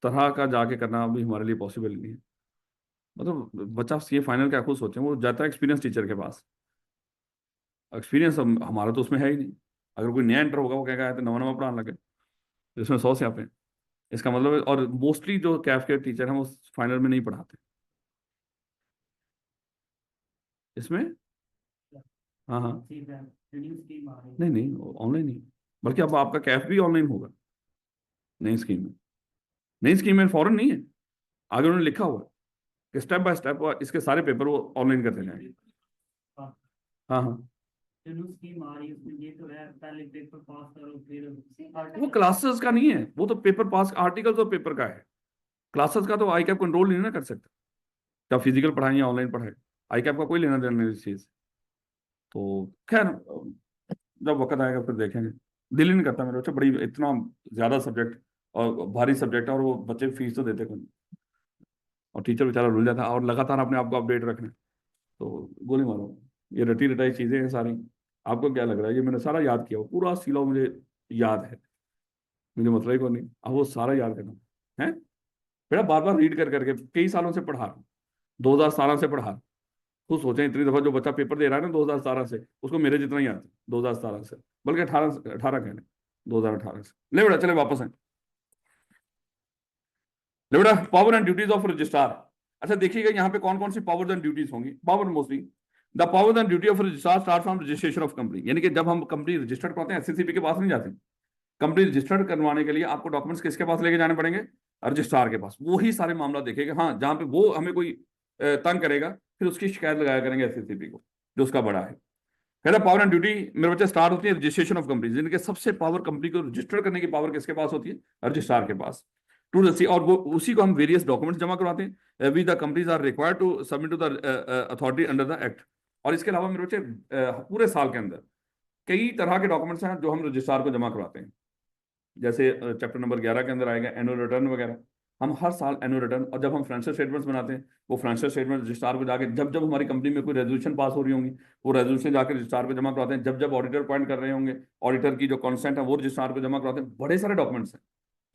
Speaker 1: तरह का जाके करना अभी हमारे लिए पॉसिबल नहीं है। मतलब बच्चा सीए फाइनल का खुद सोचें, वो जाता है एक्सपीरियंस टीचर के पास। एक्सपीरियंस हमारा तो उसमें है ही नहीं। अगर कोई नया एंटर होगा वो कहेगा तो नवा नवा पढ़ाने लगे, जिसमें 100 से हैं। इसका मतलब और मोस्टली जो कैफ के टीचर हैं वो फाइनल में नहीं पढ़ाते इसमें। हाँ हाँ, नहीं नहीं ऑनलाइन ही, बल्कि अब आपका कैफ भी ऑनलाइन होगा नई स्कीम में। नई स्कीम में फॉरन नहीं है, आगे उन्होंने लिखा हुआ है कि स्टेप बाय स्टेप इसके सारे पेपर वो ऑनलाइन करते जाएंगे। हाँ हाँ, वो क्लासेस का नहीं है, वो तो पेपर पास आर्टिकल्स और पेपर का है। क्लासेस का तो आई कैप कंट्रोल नहीं ना कर सकता, क्या फिजिकल पढ़ाएं या ऑनलाइन पढ़ाए, आई कैप का कोई लेना देना नहीं इस चीज। तो खैर जब वक्त आएगा फिर देखेंगे। दिल ही नहीं करता मेरे बच्चे, बड़ी इतना ज्यादा सब्जेक्ट और भारी सब्जेक्ट है, और वो बच्चे फीस तो देते कौन, और टीचर बेचारा रुल जाता है, और लगातार अपने आप को अपडेट रखना। तो गोली मारो, ये रटी रटाई चीजें हैं सारी। आपको क्या लग रहा है ये मैंने सारा याद किया, पूरा सीला मुझे याद है, मुझे मतलब ही को नहीं, अब वो सारा याद करना है। बेटा बार बार रीड कर करके कई सालों से पढ़ा रहा हूँ, 2017 से पढ़ा। खुद सोचें, इतनी दफा जो बच्चा पेपर दे रहा है ना 2017 से, उसको मेरे जितना ही आता 2017 से, बल्कि 18 कहने, 2018 से। ले बेटा चले वापस आए। ले बेटा, power and duties of registrar. अच्छा देखिएगा यहाँ पे कौन कौन सी पावर्स एंड ड्यूटीज होंगी। Power mostly the powers and duty of registrar start from registration of company, यानी कि जब हम कंपनी रजिस्टर्ड करते हैं एससीसीपी के पास नहीं जाते। कंपनी रजिस्टर्ड करवाने के लिए आपको डॉक्यूमेंट्स किसके पास लेके जाने पड़ेंगे? रजिस्ट्रार के पास। वो ही सारे मामला देखेगा। हाँ, जहां पे वो हमें कोई तंग करेगा फिर उसकी शिकायत लगाया करेंगे एससीसीपी को, जो उसका बड़ा है। कहता पावर एंड ड्यूटी मेरे बच्चे स्टार्ट होती है रजिस्ट्रेशन ऑफ कंपनी, जिनके सबसे पावर कंपनी को रजिस्टर करने की पावर किसके पास होती है? रजिस्ट्रार के पास। टू रजिस्टर, और वो उसी को हम वेरियस डॉक्यूमेंट्स जमा करवाते हैं। We the companies are required to submit to the authority under the act. और इसके अलावा मेरे बच्चे पूरे साल के अंदर कई तरह के डॉक्यूमेंट्स हैं जो हम रजिस्ट्रार को जमा करवाते हैं। जैसे चैप्टर नंबर 11 के अंदर आएगा एनुअल रिटर्न वगैरह। हम हर साल एनुअल रिटर्न, और जब हम फाइनेंशियल स्टेटमेंट्स बनाते हैं वो फाइनेंशियल स्टेटमेंट रजिस्ट्रार को जाके, जब जब हमारी कंपनी में कोई रेजोल्यूशन पास हो रही होंगी वो रेजोल्यूशन जाकर रजिस्ट्रार को जमा करवाते हैं। जब जब ऑडिटर अपॉइंट कर रहे होंगे, ऑडिटर की जो कॉन्सेंट है वो रजिस्ट्रार को जमा करवाते हैं। बड़े सारे डॉक्यूमेंट्स हैं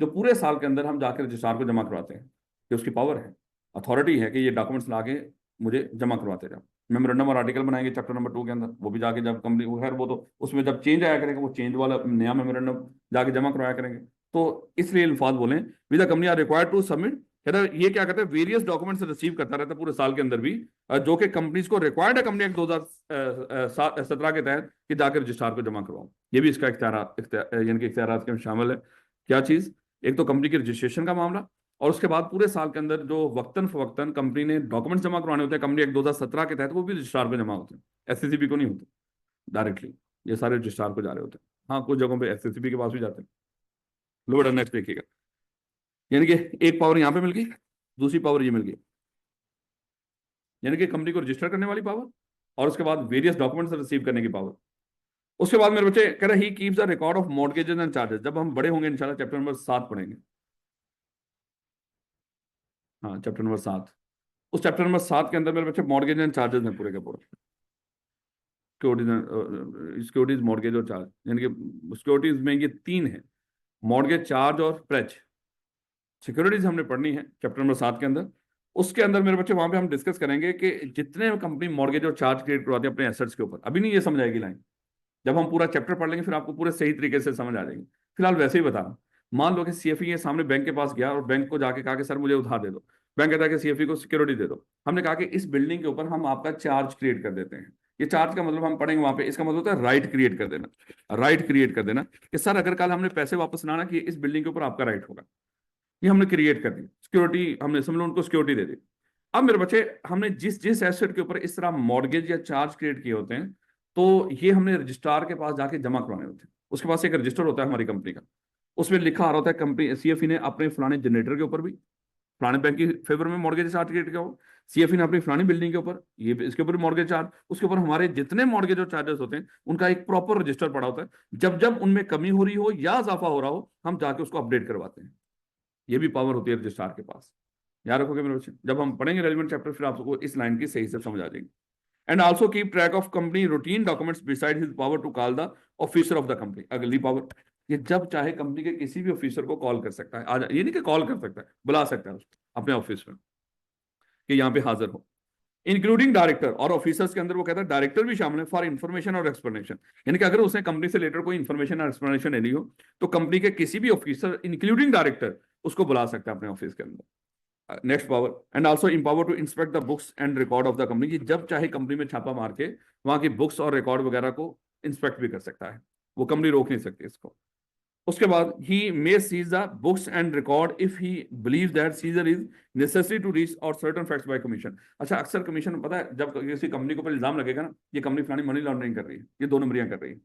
Speaker 1: जो पूरे साल के अंदर हम जाकर रजिस्ट्रार को जमा करवाते हैं। कि उसकी पावर है, अथॉरिटी है कि ये डॉक्यूमेंट्स ला के मुझे जमा करवाते जाओ। मेमोरेंडम और आर्टिकल बनाएंगे चैप्टर नंबर 2 के अंदर, वो भी जाके जब कंपनी वो खैर वो तो उसमें जब चेंज आया करेगा वो चेंज वाला नया मेमोरेंडम जाके जमा करवाया करेंगे। तो इसलिए अल्फाज बोले with the company are required to submit. कहता है ये क्या कहते हैं, वेरियस डॉक्यूमेंट्स रिसीव करता रहता है पूरे साल के अंदर भी, जो कि कंपनीज को रिक्वायर्ड है कंपनी एक्ट 2017 के तहत कि जाकर रजिस्ट्रार को जमा करवाओ। ये भी इसका यानी कि इख्तियारात के शामिल है। क्या चीज? एक तो कंपनी के रजिस्ट्रेशन का मामला, और उसके बाद पूरे साल के अंदर जो वक्तन फवक्तन कंपनी ने डॉक्यूमेंट्स जमा करवाने होते हैं कंपनी एक्ट 2017 के तहत, वो भी रजिस्ट्रार पे जमा होते हैं, एससीसीबी को नहीं होते डायरेक्टली। ये सारे रजिस्ट्रार को जा रहे होते हैं। हाँ, कुछ जगहों पे एससीसीबी के पास भी जाते हैं। लो बेटा नेक्स्ट देखिएगा। यानी कि एक पावर यहाँ पे मिल गई, दूसरी पावर ये मिल गई, यानी कि कंपनी को रजिस्टर करने वाली पावर, और उसके बाद वेरियस डॉक्यूमेंट्स रिसीव करने की पावर। उसके बाद मेरे बच्चे कह रहे he keeps the record of mortgages and charges. जब हम बड़े होंगे इंशाल्लाह चैप्टर नंबर 7 पढ़ेंगे। हाँ, चैप्टर नंबर 7। उस चैप्टर नंबर 7 के अंदर मेरे बच्चे मॉर्गेज एंड चार्जेस हैं पूरे के पूरे। सिक्योरिटीज, सिक्योरिटीज, मॉर्गेज और चार्ज, यानी कि सिक्योरिटीज में ये 3 है, मॉर्गेज, चार्ज और प्लेज। सिक्योरिटीज हमने पढ़नी है चैप्टर नंबर 7 के अंदर। उसके अंदर मेरे बच्चे वहां पे हम डिस्कस करेंगे कि जितने कंपनी मॉर्गेज और चार्ज क्रिएट करवाती है अपने एसेट्स के ऊपर, अभी नहीं ये समझ आएगी लाइन, जब हम पूरा चैप्टर पढ़ लेंगे फिर आपको पूरे सही तरीके से समझ आ जाएगी। फिलहाल वैसे ही बता रहा हूँ। मान लो कि सीएफई के सामने बैंक के पास गया और बैंक को जाके कहा कि सर मुझे उधार दे दो। बैंक कहता है कि सीएफई को सिक्योरिटी दे दो। हमने कहा कि इस बिल्डिंग के ऊपर हम आपका चार्ज क्रिएट कर देते हैं। ये चार्ज का मतलब हम पढ़ेंगे वहां पे, इसका मतलब होता है राइट क्रिएट कर देना। राइट क्रिएट कर देना कि सर अगर कल हमने पैसे वापस लाना कि इस बिल्डिंग के ऊपर आपका राइट होगा। ये हमने क्रिएट कर दी सिक्योरिटी, हमने समझ लो उनको सिक्योरिटी दे दी। अब मेरे बच्चे हमने जिस जिस एसेट के ऊपर इस तरह मॉर्गेज या चार्ज क्रिएट किए होते हैं, तो ये हमने रजिस्ट्रार के पास जाके जमा करवाने होते हैं। उसके पास एक रजिस्टर होता है हमारी कंपनी का, उसमें लिखा आ रहा होता है कंपनी सीएफई ने अपने फलाने जनरेटर के ऊपर भी फलाने बैंक की फेवर में मॉर्गेज चार्ज क्रिएट किया हो, सीएफई ने अपनी फलानी बिल्डिंग के ऊपर ये इसके ऊपर मॉर्गेज चार्ज, उसके ऊपर हमारे जितने मॉर्गेज और चार्जेस होते हैं उनका एक प्रॉपर रजिस्टर पड़ा होता है। जब जब उनमें कमी हो रही हो या इजाफा हो रहा हो हम जाके उसको अपडेट करवाते हैं। ये भी पावर होती है रजिस्ट्रार के पास। याद रखोगे मेरे बच्चे, जब हम पढ़ेंगे रेलिवेंट चैप्टर फिर आपको इस लाइन की सही से समझ आ जाएगी। And also keep track of company routine documents beside his power to call the officer of the company. अगली पावर, ये जब चाहे कंपनी के किसी भी ऑफिसर को कॉल कर सकता है। आज ये नहीं कि कॉल कर सकता है, बुला सकता है उसको अपने ऑफिस में कि यहाँ पे हाजिर हो। इंक्लूडिंग डायरेक्टर और ऑफिसर्स के अंदर वो कहता है डायरेक्टर भी शामिल है फॉर इन्फॉर्मेशन और एक्सप्लेनेशन। यानी कि अगर उसने कंपनी से रिलेटेड कोई इन्फॉर्मेशन और एक्सप्लेनेशन लेनी हो तो कंपनी के किसी भी ऑफिसर इंक्लूडिंग डायरेक्टर उसको बुला सकता है अपने ऑफिस के अंदर। Next power, and also empower to inspect the books and record of the company. जब चाहे कंपनी में छापा मार के वहां की बुक्स और रिकॉर्ड वगैरह को इंस्पेक्ट भी कर सकता है, वो कंपनी रोक नहीं सकती इसको। उसके बाद ही may seize the books and record if he believe that seizure is necessary to reach or certain facts by commission. अच्छा, अक्सर कमीशन पता है जब किसी कंपनी के ऊपर इल्जाम लगेगा ना ये कंपनी फलानी मनी लॉन्ड्रिंग कर रही है, ये 2 नंबरियां कर रही है,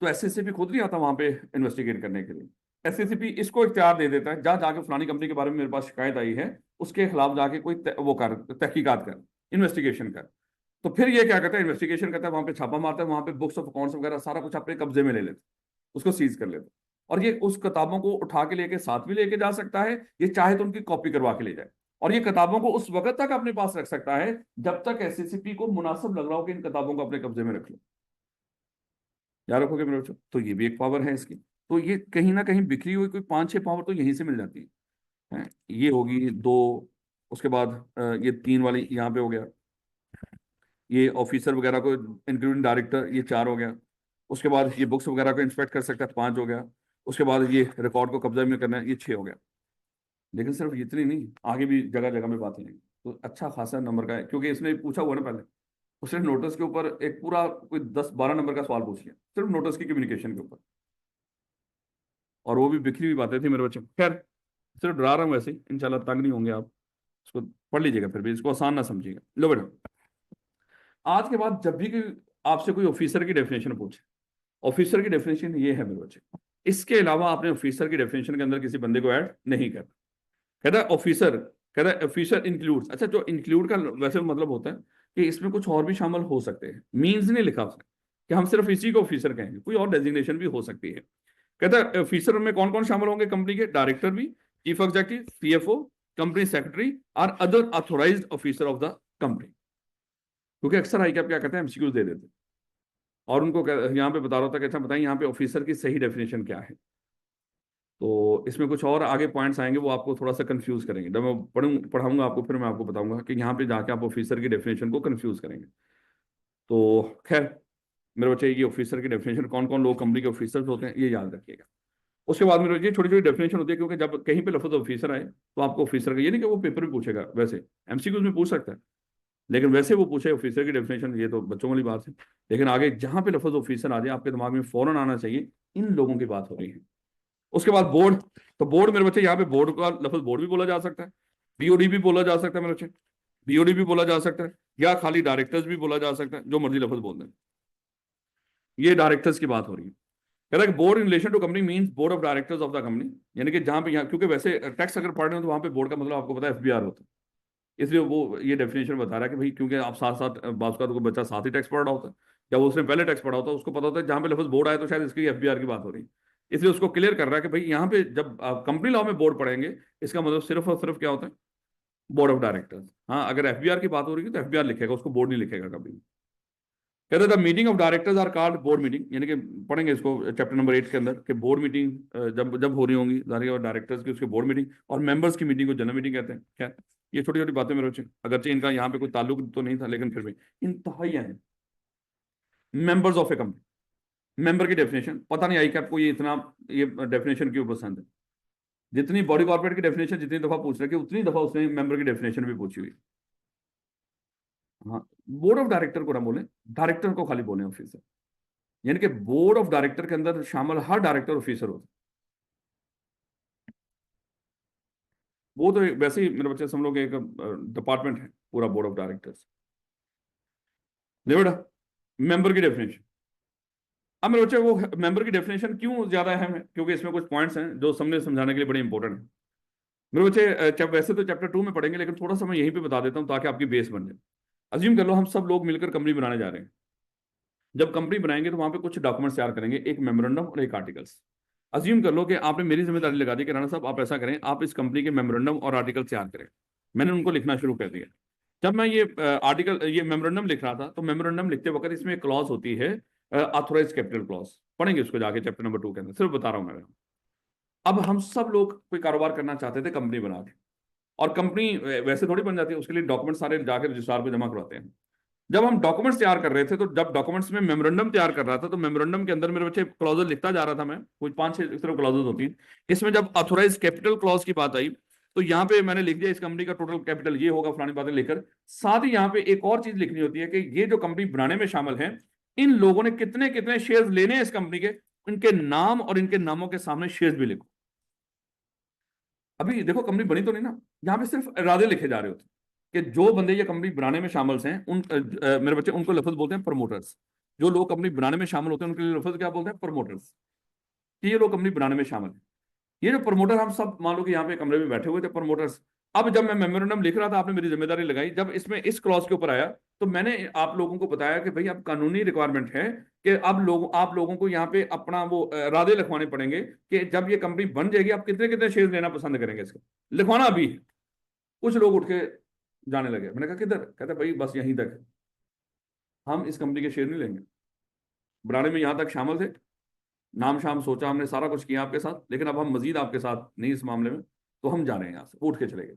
Speaker 1: तो एससीसीपी खुद नहीं आता वहां पे इन्वेस्टिगेट करने के लिए। एससीसीपी इसको इख्तियार दे देता है, जा जाके फलानी कंपनी के बारे में मेरे पास शिकायत आई है, उसके खिलाफ जाके कोई वो कर तहकीकात कर, इन्वेस्टिगेशन कर। तो फिर ये क्या करता है, इन्वेस्टिगेशन करता है, वहां पे छापा मारता है, वहां पे बुक्स ऑफ अकाउंट्स वगैरह सारा कुछ अपने कब्जे में ले लेते, उसको सीज कर लेते। और ये उस किताबों को उठा के लेके साथ भी लेके जा सकता है, ये चाहे तो उनकी कॉपी करवा के ले जाए। और ये किताबों को उस वक्त तक अपने पास रख सकता है जब तक एससीसीपी को मुनासिब लग रहा हो कि इन किताबों को अपने कब्जे में रख लो। याद रखोगे मेरे बच्चों, तो ये भी एक पावर है इसकी। तो ये कहीं ना कहीं बिखरी हुई कोई 5-6 पावर तो यहीं से मिल जाती है। ये होगी 2, उसके बाद ये 3 वाली यहाँ पे हो गया, ये ऑफिसर वगैरह को इंक्लूडिंग डायरेक्टर, ये 4 हो गया। उसके बाद ये बुक्स वगैरह को इंस्पेक्ट कर सकता है, 5 हो गया। उसके बाद ये रिकॉर्ड को कब्जा में करना है, ये 6 हो गया। लेकिन सिर्फ इतनी नहीं, आगे भी जगह जगह में बातें हैं। तो अच्छा खासा नंबर का है, क्योंकि इसने पूछा हुआ ना पहले, उसने नोटिस के ऊपर एक पूरा कोई 10-12 नंबर का सवाल पूछ लिया सिर्फ नोटिस की कम्युनिकेशन के ऊपर, और वो भी बिखरी हुई बातें थी मेरे बच्चे। खैर, सिर्फ डरा रहा हूँ वैसे ही, इंशाल्लाह तंग नहीं होंगे आप। इसको पढ़ लीजिएगा, फिर भी इसको आसान ना समझिएगा। लो बेटा, आज के बाद जब भी कोई आपसे कोई ऑफिसर की डेफिनेशन पूछे, ऑफिसर की डेफिनेशन ये है मेरे बच्चे, इसके अलावा आपने ऑफिसर की डेफिनेशन के अंदर किसी बंदे को ऐड नहीं करना। कहता है ऑफिसर, कहता है ऑफिसर इंक्लूड्स। अच्छा, जो इंक्लूड का वैसे मतलब होता है कि इसमें कुछ और भी शामिल हो सकते हैं, मीन्स नहीं लिखा उसने कि हम सिर्फ इसी को ऑफिसर कहेंगे, कोई और डेजिग्नेशन भी हो सकती है। कहता है ऑफिसर में कौन कौन शामिल होंगे कंपनी के, डायरेक्टर भी, chief executive, CFO, company secretary और other authorised officer of the company. क्योंकि अक्सर आई क्या कहते हैं एमसीक्यूज दे देते, और उनको यहाँ पे बता रहा था कि अच्छा बताइए यहाँ पे ऑफिसर की सही डेफिनेशन क्या है। तो इसमें कुछ और आगे पॉइंट्स आएंगे, वो आपको थोड़ा सा कंफ्यूज करेंगे। जब मैं पढ़ाऊंगा आपको, फिर मैं आपको बताऊंगा कि यहाँ पे जाके आप ऑफिसर की डेफिनेशन को कंफ्यूज करेंगे। तो खैर मेरे बच्चे, ये ऑफिसर की डेफिनेशन, कौन कौन लोग कंपनी के ऑफिसर्स होते हैं, ये याद रखिएगा। उसके बाद मेरे बच्चे छोटी छोटी डेफिनेशन होती है, क्योंकि जब कहीं पे लफ्ज ऑफिसर आए तो आपको ऑफिसर का, ये नहीं कि वो पेपर में पूछेगा, वैसे एमसीक्यूज में पूछ सकता है, लेकिन वैसे वो पूछे ऑफिसर की डेफिनेशन, ये तो बच्चों वाली बात है। लेकिन आगे जहां पे लफ्ज ऑफिसर आ जाए, आपके दिमाग में फौरन आना चाहिए इन लोगों की बात हो रही है। उसके बाद बोर्ड, तो बोर्ड मेरे बच्चे, यहाँ पे बोर्ड का लफ्ज बोर्ड भी बोला जा सकता है, बीओडी भी बोला जा सकता है मेरे बच्चे, बीओडी भी बोला जा सकता है, या खाली डायरेक्टर्स भी बोला जा सकता है, जो मर्जी लफ्ज बोल दें। ये डायरेक्टर्स की बात हो रही है। कह रहा है board in relation to company means board of directors of the company, यानी कि जहां पे यहाँ, क्योंकि वैसे टैक्स अगर पढ़ रहे हो तो वहां पे बोर्ड का मतलब आपको पता है एफबीआर होता है, इसलिए वो ये डेफिनेशन बता रहा है कि भाई, क्योंकि आप साथ साथ बात का तो कोई बच्चा साथ ही टैक्स पढ़ रहा होता है, जब उसने पहले टैक्स पढ़ा होता है उसको पता होता है जहां पे लफ्ज बोर्ड आया तो शायद इसकी एफबीआर की बात हो रही है, इसलिए उसको क्लियर कर रहा है कि भाई यहाँ पे जब आप कंपनी लॉ में बोर्ड पढ़ेंगे, इसका मतलब सिर्फ और सिर्फ क्या होता है, बोर्ड ऑफ डायरेक्टर्स। हाँ, अगर एफबीआर की बात हो रही है तो एफबीआर लिखेगा, उसको बोर्ड नहीं लिखेगा कभी। कहते the meeting of directors are called board meeting, यानी कि पढ़ेंगे इसको चैप्टर नंबर 8 के अंदर कि बोर्ड मीटिंग जब जब हो रही होंगी डायरेक्टर्स की, उसके बोर्ड मीटिंग, और मेंबर्स की मीटिंग को जनरल मीटिंग कहते हैं। क्या, ये छोटी छोटी बातें मेरे बच्चे, अगरचे इनका यहाँ पे कोई ताल्लुक तो नहीं था, लेकिन फिर भी इंतहाई है। Members of a company, member की डेफिनेशन, पता नहीं आई कि आपको ये इतना, ये डेफिनेशन क्यों पसंद है। जितनी बॉडी कॉर्पोरेट की डेफिनेशन जितनी दफा पूछ रहे, उतनी दफा उसने मेंबर की डेफिनेशन भी पूछी हुई। हाँ, बोर्ड ऑफ डायरेक्टर को ना बोले, डायरेक्टर को खाली बोले ऑफिसर, यानी कि बोर्ड ऑफ डायरेक्टर के अंदर शामिल हर डायरेक्टर ऑफिसर होता है। वो तो वैसे ही मेरे बच्चे समझ लो कि एक डिपार्टमेंट है पूरा बोर्ड ऑफ डायरेक्टर्स। ले बेटा, मेंबर की डेफिनेशन। अब मेरे बच्चे, वो मेंबर की डेफिनेशन क्यों ज्यादा अहम है, क्योंकि इसमें कुछ पॉइंट्स हैं जो समझाने के लिए बड़े इंपॉर्टेंट है मेरे बच्चे। जब वैसे तो चैप्टर 2 में पढ़ेंगे, लेकिन थोड़ा सा मैं यहीं पे बता देता हूँ ताकि आपकी बेस बन जाए। अज्यूम कर लो हम सब लोग मिलकर कंपनी बनाने जा रहे हैं। जब कंपनी बनाएंगे तो वहां पे कुछ डॉक्यूमेंट्स तैयार करेंगे, एक मेमोरेंडम और एक आर्टिकल्स। अज्यूम कर लो कि आपने मेरी जिम्मेदारी लगा दी कि राणा साहब आप ऐसा करें, आप इस कंपनी के मेमोरेंडम और आर्टिकल तैयार करें। मैंने उनको लिखना शुरू कर दिया। जब मैं ये आर्टिकल, ये मेमोरेंडम लिख रहा था, तो मेमोरेंडम लिखते वक्त इसमें एक क्लॉज होती है, ऑथोराइज कैपिटल क्लॉज। पढ़ेंगे उसको जाके चैप्टर नंबर 2 के अंदर, सिर्फ बता रहा हूं मैं। अब हम सब लोग कोई कारोबार करना चाहते थे कंपनी बना के, और कंपनी वैसे थोड़ी बन जाती है, उसके लिए डॉक्यूमेंट सारे जाकर रजिस्ट्रार पे जमा करवाते हैं। जब हम डॉक्यूमेंट्स तैयार कर रहे थे, तो जब डॉक्यूमेंट्स में मेमोरेंडम तैयार कर रहा था, तो मेमोरेंडम के अंदर मेरे बच्चे क्लॉजेस लिखता जा रहा था मैं, कुछ 5-6 इस तरह क्लॉजेस होती हैं। इसमें जब ऑथोराइज कैपिटल क्लॉज की बात आई, तो यहाँ पे मैंने लिख दिया इस कंपनी का टोटल कैपिटल ये होगा, फलानी बातें लेकर। साथ ही यहाँ पे एक और चीज लिखनी होती है कि ये जो कंपनी बनाने में शामिल है, इन लोगों ने कितने कितने शेयर्स लेने हैं इस कंपनी के, इनके नाम और इनके नामों के सामने शेयर्स भी लिखो। अभी देखो कंपनी बनी तो नहीं ना, यहाँ पे सिर्फ इरादे लिखे जा रहे होते हैं कि जो बंदे ये कंपनी बनाने में शामिल हैं, उन मेरे बच्चे उनको लफ्ज बोलते हैं प्रमोटर्स। जो लोग कंपनी बनाने में शामिल होते हैं उनके लिए लफ्ज क्या बोलते हैं, प्रमोटर्स। कि ये लोग कंपनी बनाने में शामिल हैं। ये जो प्रमोटर, हम सब मान लो कि यहाँ पे कमरे में बैठे हुए थे प्रमोटर्स। अब जब मैं मेमोरेंडम लिख रहा था, आपने मेरी जिम्मेदारी लगाई, जब इसमें इस क्लॉज के ऊपर आया, तो मैंने आप लोगों को बताया कि भाई अब कानूनी रिक्वायरमेंट है कि अब आप लोगों को यहाँ पे अपना वो इरादे लिखवाने पड़ेंगे कि जब ये कंपनी बन जाएगी आप कितने कितने शेयर लेना पसंद करेंगे, इसके लिखवाना अभी है। कुछ लोग उठ के जाने लगे। मैंने कहा किधर, कहते भाई बस यहीं तक है, हम इस कंपनी के शेयर नहीं लेंगे। बनाने में यहाँ तक शामिल थे, नाम शाम सोचा हमने, सारा कुछ किया आपके साथ, लेकिन अब हम मजीद आपके साथ नहीं इस मामले में, तो हम जा रहे हैं यहाँ से, उठ के चले गए।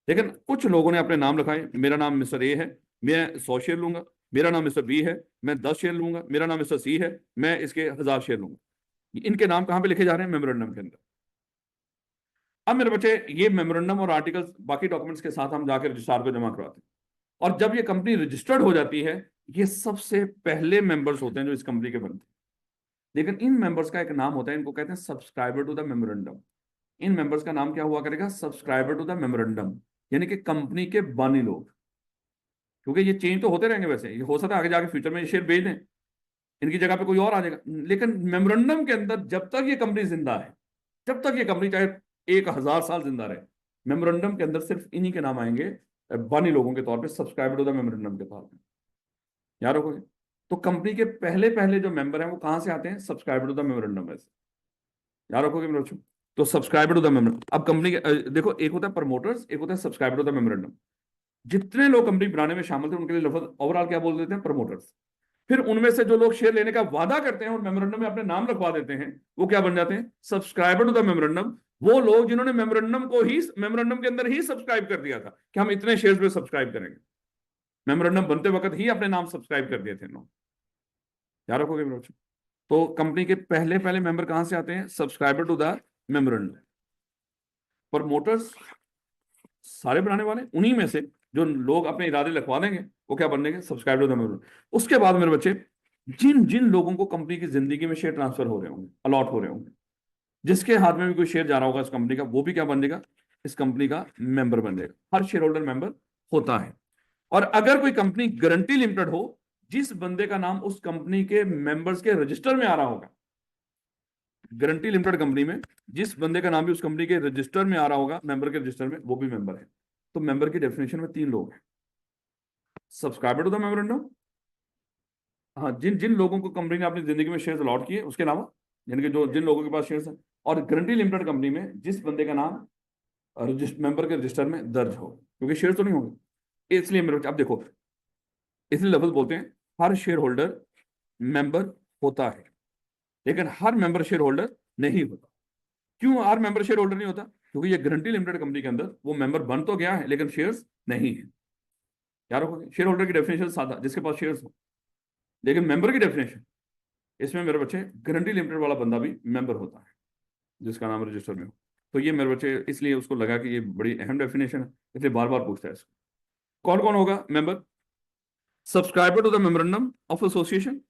Speaker 1: लेकिन कुछ लोगों ने अपने नाम रखाए, मेरा नाम मिस्टर ए है, मैं 100 शेयर लूंगा, मेरा नाम मिस्टर बी है, मैं 10 शेयर लूंगा, मेरा नाम मिस्टर सी है, मैं इसके 1000 शेयर लूंगा। इनके नाम कहां पे लिखे जा रहे हैं? मेमोरेंडम के अंदर। अब मेरे बच्चे, ये मेमोरेंडम और आर्टिकल्स बाकी डॉक्यूमेंट्स के साथ हम जाकर रजिस्ट्रार को जमा करवाते हैं, और जब ये कंपनी रजिस्टर्ड हो जाती है, ये सबसे पहले मेंबर्स होते हैं जो इस कंपनी के बनते हैं। लेकिन इन मेंबर्स का एक नाम होता है, इनको कहते हैं सब्सक्राइबर टू द मेमोरेंडम। इन मेंबर्स का नाम क्या हुआ करेगा? सब्सक्राइबर टू द मेमोरेंडम, यानी कि कंपनी के बानी लोग। क्योंकि ये चेंज तो होते रहेंगे, वैसे ये हो सकता है आगे जाके फ्यूचर में ये शेयर बेच दें, इनकी जगह पे कोई और आ जाएगा, लेकिन मेमोरेंडम के अंदर जब तक ये कंपनी जिंदा है, जब तक ये कंपनी चाहे 1000 साल जिंदा रहे, मेमोरेंडम के अंदर सिर्फ इन्हीं के नाम आएंगे बानी लोगों के तौर पे, सब्सक्राइबर टू द मेमोरेंडम के तौर पे। याद रखोगे? तो कंपनी के पहले पहले जो मेंबर हैं वो कहां से आते हैं? सब्सक्राइबर टू द मेमोरेंडम में से। याद रखोगे मेरे बच्चों? तो सब्सक्राइबर टू द मेमोरेंडम। अब कंपनी के देखो, एक होता है प्रमोटर्स, एक होता है सब्सक्राइबर टू द मेमोरेंडम। जितने लोग कंपनी बनाने में शामिल थे उनके लिए लफ्ज ओवरऑल क्या बोल देते हैं? प्रमोटर्स। फिर उनमें से जो लोग शेयर लेने का वादा करते हैं और मेमोरेंडम में अपने नाम रखवा देते हैं, वो क्या बन जाते हैं? Subscriber to the memorandum. वो लोग जिन्होंने मेमोरेंडम के अंदर ही सब्सक्राइब कर दिया था कि हम इतने शेयर्स में सब्सक्राइब करेंगे, मेमोरेंडम बनते वक्त ही अपने नाम सब्सक्राइब कर दिए थे लोग। याद रखोगे मेरे बच्चों? तो कंपनी के पहले पहले मेंबर कहां से आते हैं? Subscriber to the memorandum. Promoters सारे बनाने वाले उन्हीं में से जो लोग अपने इरादे लिखवा देंगे, वो क्या बनेंगे? Subscriber to the memorandum. उसके बाद मेरे बच्चे, जिन जिन लोगों को कंपनी की जिंदगी में शेयर ट्रांसफर हो रहे होंगे, अलॉट हो रहे होंगे, जिसके हाथ में भी कोई शेयर जा रहा होगा इस कंपनी का, वो भी क्या बन जाएगा? इस कंपनी का मेंबर बन जाएगा। हर शेयर होल्डर मेंबर होता है। और अगर कोई कंपनी गारंटी लिमिटेड हो, जिस बंदे का नाम उस कंपनी के मेंबर्स के रजिस्टर में आ रहा होगा, गारंटी लिमिटेड कंपनी में जिस बंदे का नाम भी उस कंपनी के रजिस्टर में आ रहा होगा, मेंबर के रजिस्टर में, वो भी मेंबर है। तो मेंबर की डेफिनेशन में 3 लोग हैं। सब्सक्राइबर टू द मेमोरेंडम, हाँ, जिन जिन लोगों को कंपनी ने अपनी जिंदगी में शेयर्स अलॉट किए उसके अलावा, यानी कि जो जिन लोगों के पास शेयर्स हैं। और गारंटी लिमिटेड कंपनी में जिस बंदे का नाम मेंबर के रजिस्टर में दर्ज हो, क्योंकि शेयर तो नहीं होंगे, इसलिए मेरे अब देखो, इसलिए लफ्ज बोलते हैं हर शेयर होल्डर मेंबर होता है, लेकिन हर मेंबर शेयर होल्डर नहीं होता। क्यों हर मेंबर शेयर होल्डर नहीं होता? क्योंकि ये गारंटी लिमिटेड कंपनी के अंदर वो मेंबर बन तो गया है, लेकिन शेयर्स नहीं है। याद रखोगे? शेयर होल्डर की डेफिनेशन सादा, जिसके पास शेयर्स हो। लेकिन मेंबर की डेफिनेशन, इसमें मेरे बच्चे गारंटी लिमिटेड वाला बंदा भी मेंबर होता है, जिसका नाम रजिस्टर में हो। तो ये मेरे बच्चे, इसलिए उसको लगा कि ये बड़ी अहम डेफिनेशन है, इसलिए बार बार पूछता है इसको। कौन कौन होगा member? Subscriber to the memorandum of association,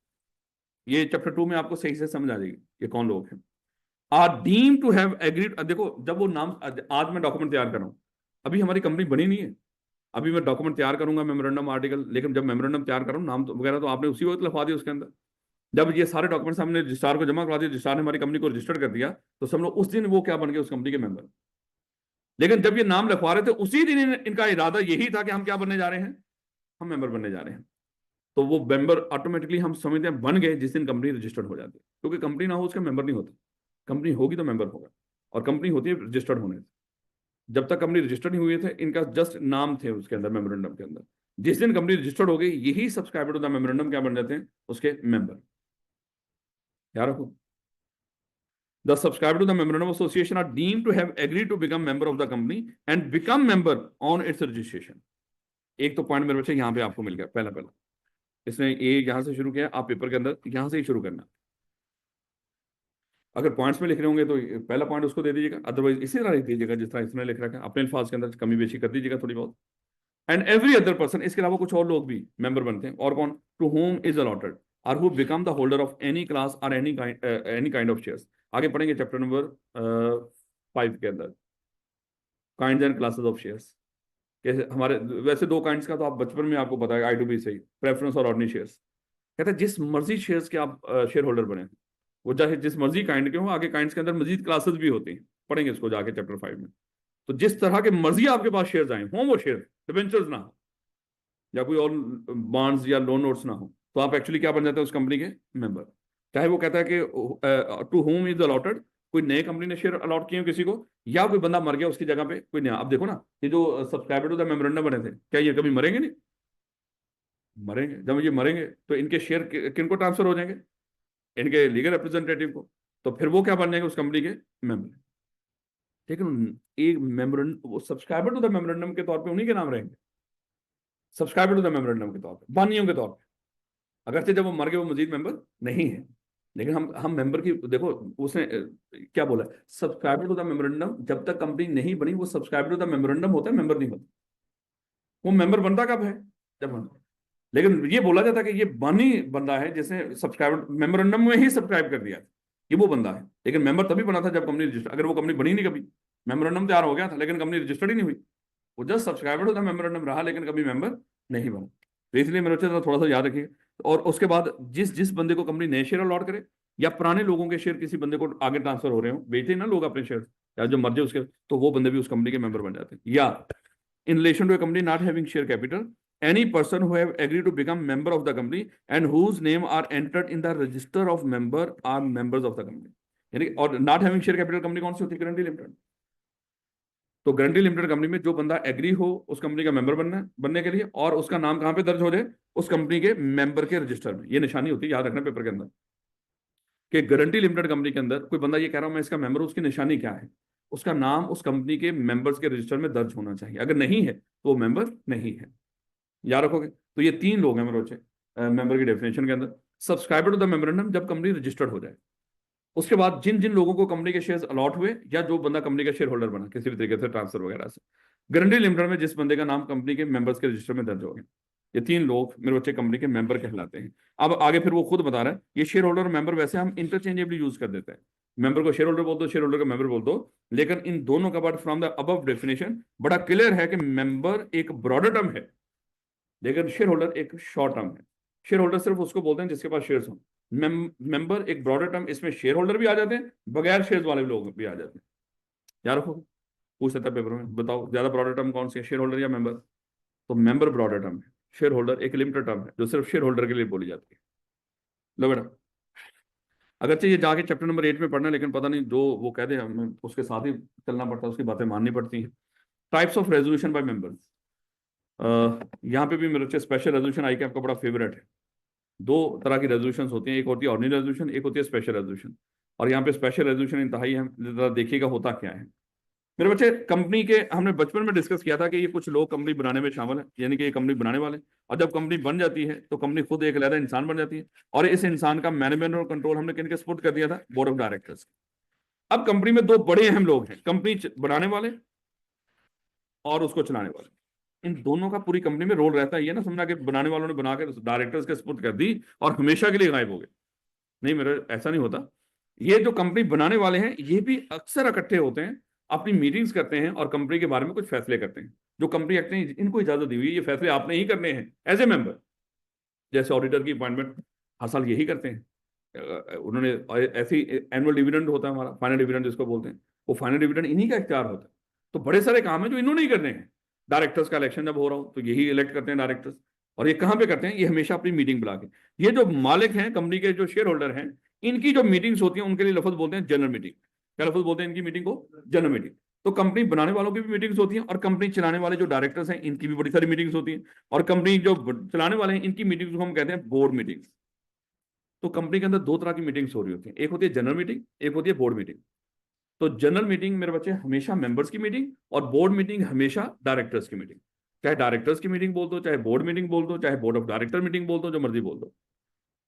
Speaker 1: ये चैप्टर 2 में आपको सही से समझ आ जाएगी ये कौन लोग हैं। Are deem to have agreed, देखो जब वो नाम, आज मैं डॉक्यूमेंट तैयार कर रहा हूं, अभी हमारी कंपनी बनी नहीं है, अभी मैं डॉक्यूमेंट तैयार करूंगा मेमोरेंडम आर्टिकल, लेकिन जब मेमोरेंडम तैयार करूँ नाम तो वगैरह तो आपने उसी वक्त लिखवा दिया उसके अंदर। जब ये सारे डॉक्यूमेंट्स हमने रजिस्ट्रार को जमा करा दिया, रजिस्ट्रार ने हमारी कंपनी को रजिस्टर कर दिया, तो समझ लो उस दिन वो क्या बन गए? उस कंपनी के मेंबर। लेकिन जब ये नाम लिखवा रहे थे उसी दिन इनका इरादा यही था कि हम क्या बनने जा रहे हैं? हम मेंबर बनने जा रहे हैं। तो वो मेंबर ऑटोमेटिकली हम समझते हैं बन गए जिस दिन कंपनी रजिस्टर्ड हो जाती है, क्योंकि कंपनी ना हो उसका मेंबर नहीं होता। कंपनी होगी तो मेंबर होगा, और कंपनी होती है रजिस्टर्ड होने से। जब तक कंपनी रजिस्टर्ड नहीं हुई थे, इनका जस्ट नाम थे उसके अंदर, मेमोरेंडम के अंदर। जिस दिन कंपनी रजिस्टर्ड हो गई, यही सब्सक्राइबर टू द मेमोरेंडम क्या बन जाते हैं? उसके मेंबर। याद रखो, the subscriber to the memorandum of association are deemed to have agreed to become member of the company and become member on its registration। एक तो पॉइंट मेरे बच्चे यहाँ पे आपको मिल गया, पहला पहला इसने ये यहाँ से शुरू किया, आप पेपर के अंदर यहाँ से ही शुरू करना। अगर पॉइंट्स में लिख रहे होंगे तो पहला पॉइंट उसको दे दीजिएगा, अदरवाइज इसी तरह लिख दीजिएगा जिस तरह इसने लिख रखा है, अपने अल्फाज के अंदर कमी बेशी कर दीजिएगा थोड़ी बहुत। एंड एवरी अदर पर्सन, इसके अलावा कुछ और लोग भी मेंबर बनते हैं, और कौन? टू होम इज अलॉटेड और who become the holder of any class और एनी काइंड ऑफ शेयर्स। आगे पढ़ेंगे चैप्टर नंबर 5 के अंदर, kind and classes of shares. कैसे हमारे वैसे 2 काइंड्स का तो आप बचपन में आपको पता है, I2B से ही, प्रेफरेंस और ऑर्डिनरी शेयर्स। कहते हैं जिस मर्जी शेयर्स के आप शेयर होल्डर बने, वो चाहे जिस मर्जी काइंड के हो, आगे काइंड्स के अंदर मजीद क्लासेस भी होती हैं, पढ़ेंगे इसको जाके चैप्टर 5 में। तो जिस तरह के मर्जी आपके पास शेयर्स आए हों, वो शेयर डिबेंचर्स ना हो या कोई और बॉन्ड्स या लोन नोट्स ना हो, तो आप एक्चुअली क्या बन जाते हैं? उस कंपनी के मेंबर। चाहे वो कहता है कि टू होम इज अलॉटेड, कोई नए कंपनी ने शेयर अलॉट किए हो किसी को, या कोई बंदा मर गया उसकी जगह पे कोई नया। अब देखो ना, ये जो सब्सक्राइबर टू द मेमोरेंडम बने थे, क्या ये कभी मरेंगे? नहीं मरेंगे। जब ये मरेंगे तो इनके शेयर किन को ट्रांसफर हो जाएंगे? इनके लीगल रिप्रेजेंटेटिव को। तो फिर वो क्या बन जाएंगे? उस कंपनी के मेंबर। लेकिन एक मेमोरेंडम, वो सब्सक्राइबर टू द मेमोरेंडम के तौर पे उन्हीं के नाम रहेंगे, सब्सक्राइबर टू द मेमोरेंडम के तौर पे, बानियों के तौर पे। अगरचे जब वो मर गए वो मजीद मेंबर नहीं है, लेकिन हम मेंबर की देखो, उसने क्या बोला, सब्सक्राइबर टू द मेमोरेंडम, जब तक कंपनी नहीं बनी वो सब्सक्राइबर टू द मेमोरेंडम होता है, मेंबर नहीं होता। वो मेंबर बनता कब है, जब बनता। लेकिन ये बोला जाता है कि ये बानी बंदा है जिसने सब्सक्राइबर मेमोरेंडम में ही सब्सक्राइब कर दिया, ये वो बंदा है। लेकिन मेंबर तभी बना था जब कंपनी रजिस्टर, अगर वो कंपनी बनी नहीं कभी, मेमोरेंडम तैयार हो गया था लेकिन कंपनी रजिस्टर्ड ही नहीं हुई, वो just subscriber to the memorandum रहा लेकिन कभी मेंबर नहीं बना। तो इसलिए मेरे बच्चे थोड़ा सा याद रखिए। और उसके बाद जिस जिस बंदे को कंपनी नए शेयर अलॉट करे, या पुराने लोगों के शेयर किसी बंदे को आगे ट्रांसफर हो रहे हो, बेचे ना लोग अपने शेयर, या जो मर्जे उसके, तो वो बंदे भी उस कंपनी के मेंबर बन जाते हैं। या in relation to a company not having share capital, any person who have agreed to become member of the company and whose name are entered in the register of member are members of the company। यानी और not having share capital company कौन सी होती है, गारंटी लिमिटेड। तो गारंटी लिमिटेड कंपनी में जो बंदा एग्री हो उस कंपनी का मेंबर बनने के लिए, और उसका नाम कहां पे दर्ज हो जाए, उस कंपनी के मेंबर के रजिस्टर में, ये निशानी होती है, याद रखना पेपर के अंदर, कि गारंटी लिमिटेड कंपनी के अंदर कोई बंदा ये कह रहा हूं मैं इसका मेंबर हूं, उसकी निशानी क्या है, उसका नाम उस कंपनी के मेंबर्स के रजिस्टर में दर्ज होना चाहिए। अगर नहीं है तो वो मेंबर नहीं है, याद रखोगे। तो ये तीन लोग हैं मेरे बच्चे मेंबर की डेफिनेशन के अंदर। सब्सक्राइबर टू द मेमोरेंडम जब कंपनी रजिस्टर्ड हो जाए, उसके बाद जिन जिन लोगों को कंपनी के शेयर्स अलॉट हुए, या जो बंदा कंपनी का शेयर होल्डर बना किसी भी तरीके से ट्रांसफर वगैरह से, गारंटी लिमिटेड में जिस बंदे का नाम कंपनी के मेंबर्स के रजिस्टर में दर्ज हो गया, ये तीन लोग मेरे बच्चे कंपनी के मेंबर कहलाते हैं। अब आगे फिर वो खुद बता रहा है, ये शेयर होल्डर और मेंबर वैसे हम इंटरचेंजेबली यूज कर देते हैं, मेंबर को शेयर होल्डर बोल दो, शेयर होल्डर को मेंबर बोल दो, लेकिन इन दोनों का word from the above definition बड़ा क्लियर है कि मेंबर एक ब्रॉडर टर्म है, लेकिन शेयर होल्डर एक शॉर्ट टर्म है। शेयर होल्डर सिर्फ उसको बोलते हैं जिसके पास शेयर्स हो, मेंबर एक ब्रॉडर टर्म, इसमें शेयर होल्डर भी आ जाते हैं, बगैर शेयर्स वाले लोग भी आ जाते हैं। याद रखो, पूछ सकता है पेपर में, बताओ ज्यादा ब्रॉडर टर्म कौन सी है, शेयर होल्डर या मेंबर। तो मेंबर ब्रॉडर टर्म है, शेयर होल्डर एक लिमिटेड टर्म है जो सिर्फ शेयर होल्डर के लिए बोली जाती है। लो बेटा, अगरचे ये जाके चैप्टर नंबर 8 में पढ़ना है, लेकिन पता नहीं जो वो कह दे हमें उसके साथ ही चलना पड़ता है, उसकी बातें माननी पड़ती हैं। Types of resolution bye members, यहाँ पे भी मेरे बच्चे स्पेशल रेजोल्यूशन आई के आपका बड़ा फेवरेट है। दो तरह की रेजोल्यूशन होती हैं, एक होती है ऑर्डिनरी रेजोल्यूशन, एक होती है स्पेशल रेजोल्यूशन। और यहाँ पे स्पेशल रेजोल्यूशन इंतहाई है, जरा देखिएगा होता क्या है मेरे बच्चे। कंपनी के हमने बचपन में डिस्कस किया था कि ये कुछ लोग कंपनी बनाने में शामिल है, यानी कि ये कंपनी बनाने वाले, और जब कंपनी बन जाती है तो कंपनी खुद एक अलग इंसान बन जाती है, और इस इंसान का मैनेजमेंट और कंट्रोल हमने किनके सपोर्ट कर दिया था, बोर्ड ऑफ डायरेक्टर्स। अब कंपनी में दो बड़े अहम लोग हैं, कंपनी बनाने वाले और उसको चलाने वाले। इन दोनों का पूरी कंपनी में रोल रहता है, ये ना समझना कि बनाने वालों ने बना के डायरेक्टर्स के सपोर्ट कर दी और हमेशा के लिए गायब हो गए, नहीं मेरा ऐसा नहीं होता। ये जो कंपनी बनाने वाले हैं ये भी अक्सर इकट्ठे होते हैं, अपनी मीटिंग्स करते हैं और कंपनी के बारे में कुछ फैसले करते हैं। जो कंपनी एक्ट ने इनको इजाजत दी हुई है, ये फैसले आपने ही करने हैं एज ए मेंबर। जैसे ऑडिटर की अपॉइंटमेंट हर साल यही करते हैं, उन्होंने ऐसी एनुअल डिविडेंड होता है हमारा, फाइनल डिविडेंड जिसको बोलते हैं, वो फाइनल डिविडेंड इन्हीं का इख्तियार होता है। तो बड़े सारे काम है जो इन्होंने ही करने हैं। डायरेक्टर्स का इलेक्शन जब हो रहा हो तो यही इलेक्ट करते हैं डायरेक्टर्स, और ये कहाँ पे करते हैं, ये हमेशा अपनी मीटिंग बुला के। ये जो मालिक हैं कंपनी के, जो शेयर होल्डर हैं, इनकी जो मीटिंग्स होती हैं उनके लिए लफ्ज बोलते हैं जनरल मीटिंग। क्या लफ्ज बोलते हैं इनकी मीटिंग को, जनरल मीटिंग। तो कंपनी बनाने वालों की भी मीटिंग्स होती हैं, और कंपनी चलाने वाले जो डायरेक्टर्स हैं इनकी भी बड़ी सारी मीटिंग्स होती हैं, और कंपनी जो चलाने वाले हैं इनकी मीटिंग्स को हम कहते हैं बोर्ड मीटिंग्स। तो कंपनी के अंदर दो तरह की मीटिंग्स हो रही होती हैं, एक होती है जनरल मीटिंग, एक होती है बोर्ड मीटिंग। तो जनरल मीटिंग मेरे बच्चे हमेशा मेंबर्स की मीटिंग, और बोर्ड मीटिंग हमेशा डायरेक्टर्स की मीटिंग। चाहे डायरेक्टर्स की मीटिंग बोल दो, चाहे बोर्ड मीटिंग बोल दो, चाहे बोर्ड ऑफ डायरेक्टर मीटिंग बोल दो, जो मर्जी बोल दो।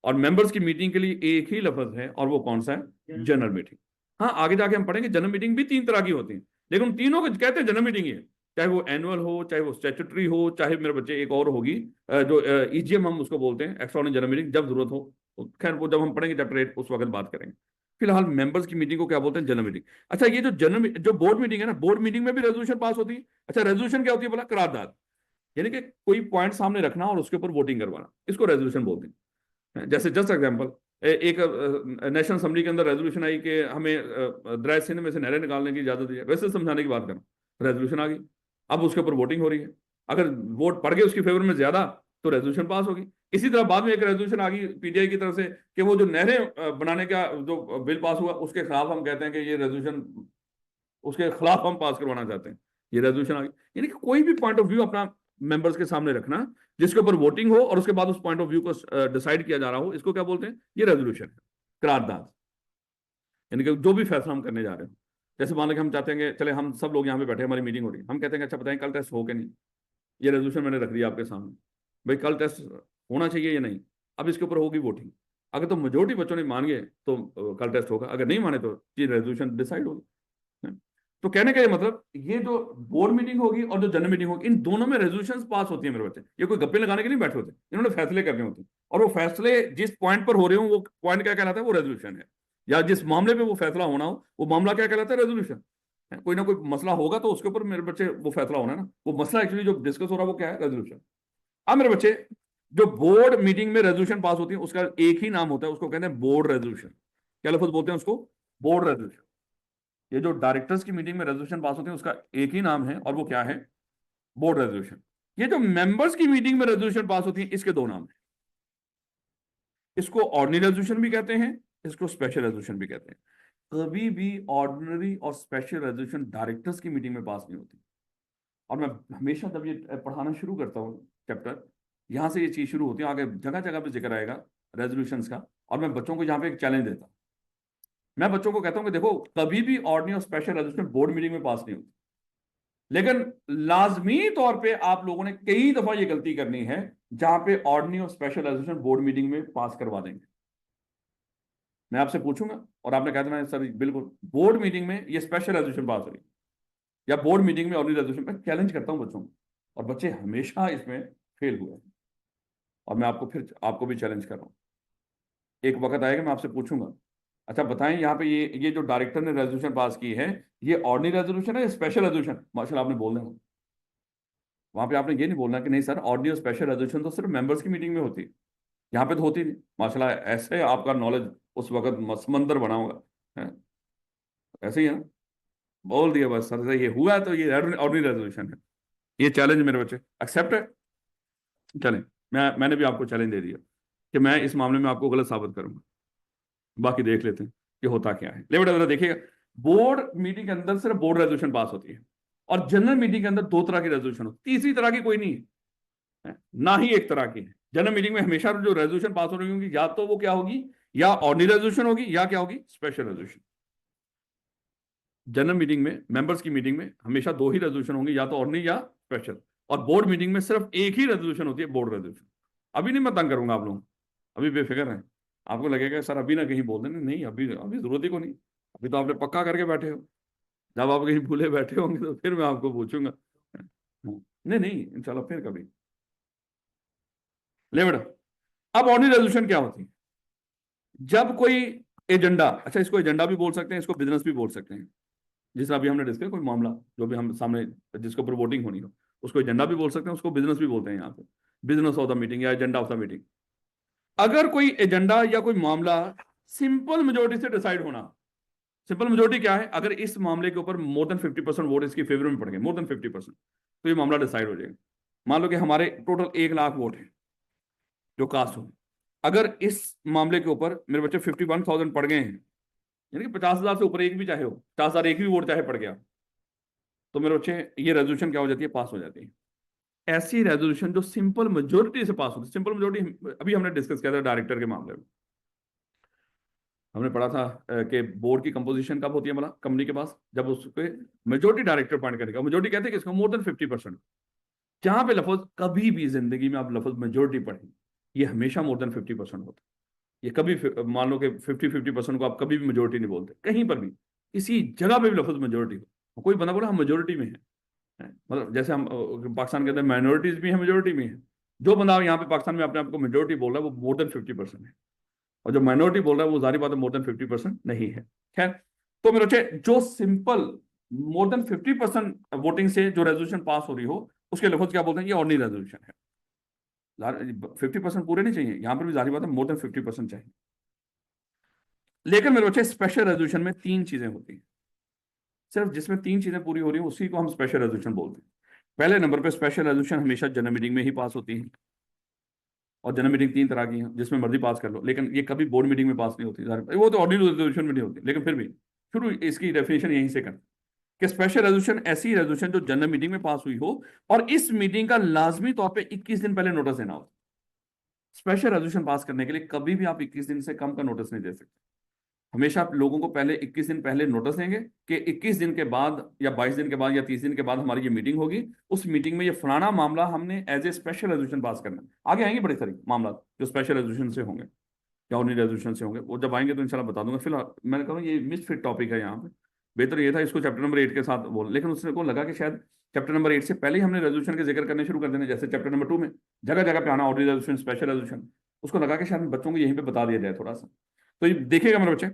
Speaker 1: और मेंबर्स की मीटिंग के लिए एक ही लफ्ज है, और वो कौन सा है, जनरल मीटिंग। हाँ, आगे जाके हम पढ़ेंगे जनरल मीटिंग भी तीन तरह की होती है, लेकिन तीनों को कहते हैं जनरल मीटिंग ही है। चाहे वो एनुअल हो, चाहे वो स्टैट्यूटरी हो, चाहे मेरे बच्चे एक और होगी जो ईजीएम हम उसको बोलते हैं, एक्स्ट्राऑर्डिनरी जनरल मीटिंग, जब जरूरत हो। खैर वो जब हम पढ़ेंगे चैप्टर 8 उस वक्त बात करेंगे। फिलहाल मेंबर्स की मीटिंग को क्या बोलते हैं, जनरल मीटिंग। अच्छा, ये जो बोर्ड मीटिंग है ना, बोर्ड मीटिंग में भी रेजोल्यूशन पास होती है। अच्छा, रेजोल्यूशन क्या होती है बोला, करारदाद, यानी कि कोई पॉइंट सामने रखना और उसके ऊपर वोटिंग करवाना, इसको रेजोल्यूशन बोलते हैं। जैसे जस्ट एग्जांपल, एक नेशनल असेंबली के अंदर रेजोल्यूशन आई कि हमें दरिया सिंध में से नहरें निकालने की इजाजत दी है, वैसे समझाने की बात करो, रेजोल्यूशन आ गई, अब उसके ऊपर वोटिंग हो रही है। अगर वोट पड़ गए उसकी फेवर में ज्यादा तो रेजोल्यूशन पास होगी। इसी तरह बाद में एक रेजोल्यूशन आ गई पीटीआई की तरफ से कि वो जो नहरें बनाने का जो बिल पास हुआ उसके खिलाफ हम कहते हैं कि ये रेजोल्यूशन, उसके खिलाफ हम पास करवाना चाहते हैं, ये रेजोल्यूशन आ गई। यानी कि कोई भी पॉइंट ऑफ व्यू अपना मेंबर्स के सामने रखना जिसके ऊपर वोटिंग हो और उसके बाद उस पॉइंट ऑफ व्यू को डिसाइड किया जा रहा हो, इसको क्या बोलते हैं, ये रेजोल्यूशन है, करारदाद। यानी कि जो भी फैसला हम करने जा रहे हैं। जैसे मान लो कि हम चाहते हैं कि चले हम सब लोग यहाँ पे बैठे हैं, हमारी मीटिंग हो रही है, हम कहते हैं कि अच्छा बताएं कल टेस्ट हो के नहीं, ये रेजोल्यूशन मैंने रख दिया आपके सामने, भाई कल टेस्ट होना चाहिए या नहीं। अब इसके ऊपर होगी वोटिंग, अगर तो मेजोरिटी बच्चों ने मान गए तो कल टेस्ट होगा, अगर नहीं माने तो ये रेजोल्यूशन डिसाइड होगा। तो कहने का ये मतलब, ये जो बोर्ड मीटिंग होगी और जो जनरल मीटिंग होगी, इन दोनों में रेजोल्यूशंस पास होती है मेरे बच्चे, ये कोई गप्पे लगाने के लिए बैठे होते, इन्होंने फैसले करने होते हैं, और वो फैसले जिस पॉइंट पर हो रहे हो वो पॉइंट क्या कहलाता है, वो रेजोल्यूशन है, या जिस मामले पे वो फैसला होना हो वो मामला क्या कहलाता है, रेजोल्यूशन। कोई ना कोई मसला होगा तो उसके ऊपर मेरे बच्चे वो फैसला होना है ना, वो मसला एक्चुअली जो डिस्कस हो रहा है वो क्या है, रेजोल्यूशन। अब मेरे बच्चे, जो बोर्ड मीटिंग में रेजोल्यूशन पास होती है उसका एक ही नाम होता है, उसको कहते हैं बोर्ड रेजोल्यूशन। क्या लफ्ज बोलते हैं उसको, बोर्ड रेजोल्यूशन। ये जो डायरेक्टर्स की मीटिंग में रेजोल्यूशन पास होते हैं उसका एक ही नाम है, और वो क्या है, बोर्ड रेजोल्यूशन। ये जो मेंबर्स की मीटिंग में रेजोल्यूशन पास होती है इसके दो नाम है, इसको ऑर्डिनरी रेजोल्यूशन भी कहते हैं, इसको स्पेशल रेजोल्यूशन भी कहते हैं। कभी भी ऑर्डिनरी और स्पेशल रेजोल्यूशन डायरेक्टर्स की मीटिंग में पास नहीं होती। और मैं हमेशा जब ये पढ़ाना शुरू करता हूँ चैप्टर, यहां से ये चीज शुरू होती है, आगे जगह जगह पे जिक्र आएगा रेजोल्यूशंस का, और मैं बच्चों को यहाँ पे एक चैलेंज देता हूँ। मैं बच्चों को कहता हूँ कि देखो, कभी भी ऑर्डिनरी और स्पेशल रेजोल्यूशन बोर्ड मीटिंग में पास नहीं होती, लेकिन लाजमी तौर पे आप लोगों ने कई दफा ये गलती करनी है जहां पे ऑर्डिनरी और स्पेशल रेजोल्यूशन बोर्ड मीटिंग में पास करवा देंगे। मैं आपसे पूछूंगा और आपने कह देना सर बिल्कुल बोर्ड मीटिंग में ये स्पेशल रेजोल्यूशन पास हो रही, या बोर्ड मीटिंग में ऑर्डिनरी रेजोल्यूशन। मैं चैलेंज करता हूं बच्चों को, और बच्चे हमेशा इसमें फेल हुए हैं, और मैं आपको फिर आपको भी चैलेंज कर रहा हूं। एक वक्त आएगा मैं आपसे पूछूंगा, अच्छा बताएं यहाँ पे ये जो डायरेक्टर ने रेजोल्यूशन पास की है, ये ऑर्डिनरी रेजोल्यूशन है या स्पेशल रेजोल्यूशन, माशाल्लाह आपने बोल देना। वहां पे आपने ये नहीं बोलना कि नहीं सर ऑर्डिनरी और स्पेशल रेजोल्यूशन तो सिर्फ मेंबर्स की मीटिंग में होती है, यहाँ पे तो होती नहीं। माशाल्लाह ऐसे आपका नॉलेज उस वक्त समंदर बना होगा, है? ऐसे ही है ना, बोल दिया बस सर से ये हुआ है तो ये ऑर्डिनरी रेजोल्यूशन है। ये चैलेंज मेरे बच्चे एक्सेप्ट है। चलें, मैंने भी आपको चैलेंज दे दिया कि मैं इस मामले में आपको गलत साबित करूंगा, बाकी देख लेते हैं कि होता क्या है। ले बेटा जरा देखिएगा, बोर्ड मीटिंग के अंदर सिर्फ बोर्ड रेजोल्यूशन पास होती है, और जनरल मीटिंग के अंदर दो तरह की रेजोल्यूशन होती है, तीसरी तरह की कोई नहीं है, ना ही एक तरह की है। जनरल मीटिंग में हमेशा जो रेजोल्यूशन पास हो रही होगी या तो वो क्या होगी, या ऑर्डिनरी रेजोल्यूशन होगी या क्या होगी, स्पेशल रेजोल्यूशन। जनरल मीटिंग में, मेंबर्स की मीटिंग में हमेशा दो ही रेजोल्यूशन होंगे, या तो ऑर्डिनरी या स्पेशल। और बोर्ड मीटिंग में सिर्फ एक ही रेजोल्यूशन होती है, बोर्ड रेजोल्यूशन। अभी नहीं मैं तंग करूंगा आप लोग, अभी बेफिक्र है। आपको लगेगा सर अभी ना कहीं बोल देना, नहीं अभी अभी जरूरत ही को नहीं, अभी तो आपने पक्का करके बैठे हो। जब आप कहीं भूले बैठे होंगे तो फिर मैं आपको पूछूंगा। नहीं नहीं इंशाल्लाह फिर कभी। ले बेटा, अब ऑर्डिनरी रेजोल्यूशन क्या होती है, जब कोई एजेंडा, अच्छा इसको एजेंडा भी बोल सकते हैं, इसको बिजनेस भी बोल सकते हैं, जिस अभी हमने डिस्कस, कोई मामला जो भी हम सामने जिसके ऊपर वोटिंग होनी हो, उसको एजेंडा भी बोल सकते हैं, उसको बिजनेस भी बोलते हैं यहाँ पे, बिजनेस ऑफ द मीटिंग या एजेंडा ऑफ द मीटिंग। अगर कोई एजेंडा या कोई मामला सिंपल मेजोरिटी से डिसाइड होना, सिंपल मेजोरिटी क्या है, अगर इस मामले के ऊपर मोर देन 50% वोट इसकी फेवर में पड़ गए, मोर देन 50%, तो ये मामला डिसाइड हो जाएगा। मान लो कि हमारे टोटल 1 लाख वोट है जो कास्ट हो, अगर इस मामले के ऊपर मेरे बच्चे 51,000 पड़ गए हैं, यानी कि 50,000 से ऊपर एक भी चाहे हो, 50,000 एक भी वोट चाहे पड़ गया, तो मेरे बच्चे ये रेजोल्यूशन क्या हो जाती है, पास हो जाती है। ऐसी रेजोल्यूशन जो सिंपल मेजोरिटी से पास होती है, सिंपल मेजोरिटी अभी हमने डिस्कस किया था डायरेक्टर के मामले में, हमने पढ़ा था कि बोर्ड की कंपोजिशन कब होती है, मतलब कंपनी के पास जब उसके मेजोरिटी डायरेक्टर अपॉइंट करेगा, मेजोरिटी कहते हैं कि इसको मोर देन 50%। जहां पे लफ्ज कभी भी जिंदगी में आप लफ्ज मेजोरिटी पढ़ें, ये हमेशा मोर देन 50% होता है। ये कभी मान लो कि 50% को आप कभी भी मेजोरिटी नहीं बोलते, कहीं पर भी किसी जगह पे भी लफ्ज मेजोरिटी हो, कोई बंदा बोला हम मेजोरिटी में है, मतलब जैसे हम पाकिस्तान के अंदर माइनॉरिटीज भी है, मेजोरिटी में है, जो बंदा यहाँ पे पाकिस्तान में अपने आप को मेजोरिटी बोल रहा है वो मोर देन 50% है, और जो माइनॉरिटी बोल रहा है वो जारी बात है मोर देन 50% नहीं है। खैर, तो मेरे बच्चे जो सिंपल मोर देन 50% वोटिंग से जो रेजोल्यूशन पास हो रही हो उसके लफ्ज क्या बोलते हैं, ये ऑर्डिनरी रेजोल्यूशन है। 50% पूरे नहीं चाहिए, यहां पर भी जारी बात है मोर देन 50% चाहिए। लेकिन मेरे बच्चे स्पेशल रेजोल्यूशन में तीन चीजें होती हैं, सिर्फ जिसमें तीन चीजें पूरी हो रही हैं उसी को हम स्पेशल रेजोल्यूशन बोलते हैं। पहले नंबर पे स्पेशल रेजोल्यूशन हमेशा जनरल मीटिंग में ही पास होती है, और जनरल मीटिंग तीन तरह की है जिसमें मर्जी पास कर लो, लेकिन ये कभी बोर्ड मीटिंग में पास नहीं होती, वो तो ऑर्डिनरी रेजोल्यूशन में नहीं होती, लेकिन फिर भी शुरू इसकी डेफिनेशन यहीं से कर कि स्पेशल रेजोल्यूशन ऐसी रेजोल्यूशन जो जनरल मीटिंग में पास हुई हो और इस मीटिंग का लाजमी तौर पे 21 दिन पहले नोटिस देना हो। स्पेशल रेजोल्यूशन पास करने के लिए कभी भी आप 21 दिन से कम का नोटिस नहीं दे सकते। हमेशा आप लोगों को पहले 21 दिन पहले नोटिस देंगे कि 21 दिन के बाद या 22 दिन के बाद या 30 दिन के बाद हमारी ये मीटिंग होगी, उस मीटिंग में ये फलाना मामला हमने as a special resolution pass करना है। आगे आएंगे बड़े सारे मामला जो स्पेशल रेजोल्यूशन से होंगे या उन्हीं रेजोल्यूशन से होंगे, वो जब आएंगे तो इंशाल्लाह बता दूंगा। फिलहाल मैंने कहा ये मिसफिट टॉपिक है यहाँ पे, बेहतर ये था इसको चैप्टर नंबर 8 के साथ बोल, लेकिन उसने को लगा कि शायद चैप्टर नंबर 8 से पहले ही हमने रेजोल्यूशन के जिक्र करने शुरू कर देने, जैसे चैप्टर नंबर 2 में जगह जगह पे आना ऑर्डिनरी रेजोल्यूशन, स्पेशल रेजोल्यूशन, उसको लगा कि शायद बच्चों को यहीं पे बता दिया जाए थोड़ा सा। तो ये देखिएगा मेरे बच्चे,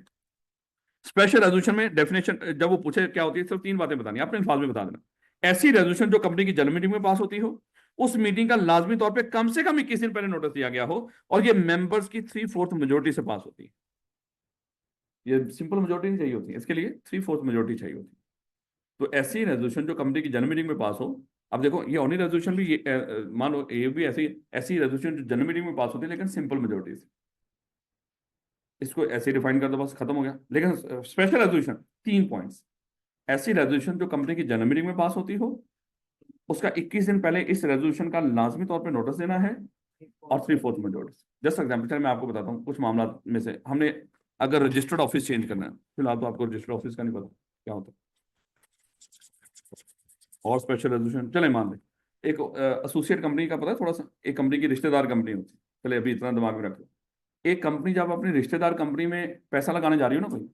Speaker 1: स्पेशल रेजोल्यूशन में डेफिनेशन जब वो पूछे क्या होती है, सिर्फ 3 बातें बतानी, अपने अल्फाज में बता देना। ऐसी रेजोल्यूशन जो कंपनी की जनरल मीटिंग में पास होती हो, उस मीटिंग का लाजमी तौर पे कम से कम 21 दिन पहले नोटिस दिया गया हो, और ये मेंबर्स की 3/4 मेजोरिटी से पास होती है। ये सिंपल मेजोरिटी नहीं चाहिए होती, इसके लिए 3/4 मेजोरिटी चाहिए होती है। तो ऐसी रेजोल्यूशन जो कंपनी की जनरल मीटिंग में पास हो, अब देखो ये ओनली रेजोल्यूशन भी मान लो ये भी ऐसी ऐसी रेजोल्यूशन जो जनरल मीटिंग में पास होती है लेकिन सिंपल मेजोरिटी से, इसको ऐसे डिफाइन कर दो बस, खत्म हो गया। लेकिन स्पेशल रेजोल्यूशन 3 पॉइंट्स, ऐसी रेजोल्यूशन जो कंपनी की जनरल मीटिंग में पास होती हो, उसका 21 दिन पहले इस रेजोल्यूशन का लाजमी तौर पे नोटिस देना है, और 3/4 मेजोरिटी। जस्ट एग्जाम्पल चलिए मैं आपको बताता हूँ कुछ मामला में से, हमने अगर रजिस्टर्ड ऑफिस चेंज करना है, फिलहाल तो आपको रजिस्टर्ड ऑफिस का नहीं पता क्या होता है, और स्पेशल रेजोल्यूशन चले मान लें एक एसोसिएट कंपनी का पता है थोड़ा सा, एक कंपनी की रिश्तेदार कंपनी होती है, चले अभी इतना दिमाग में रख लो। एक कंपनी जब अपनी रिश्तेदार कंपनी में पैसा लगाने जा रही हो ना कोई,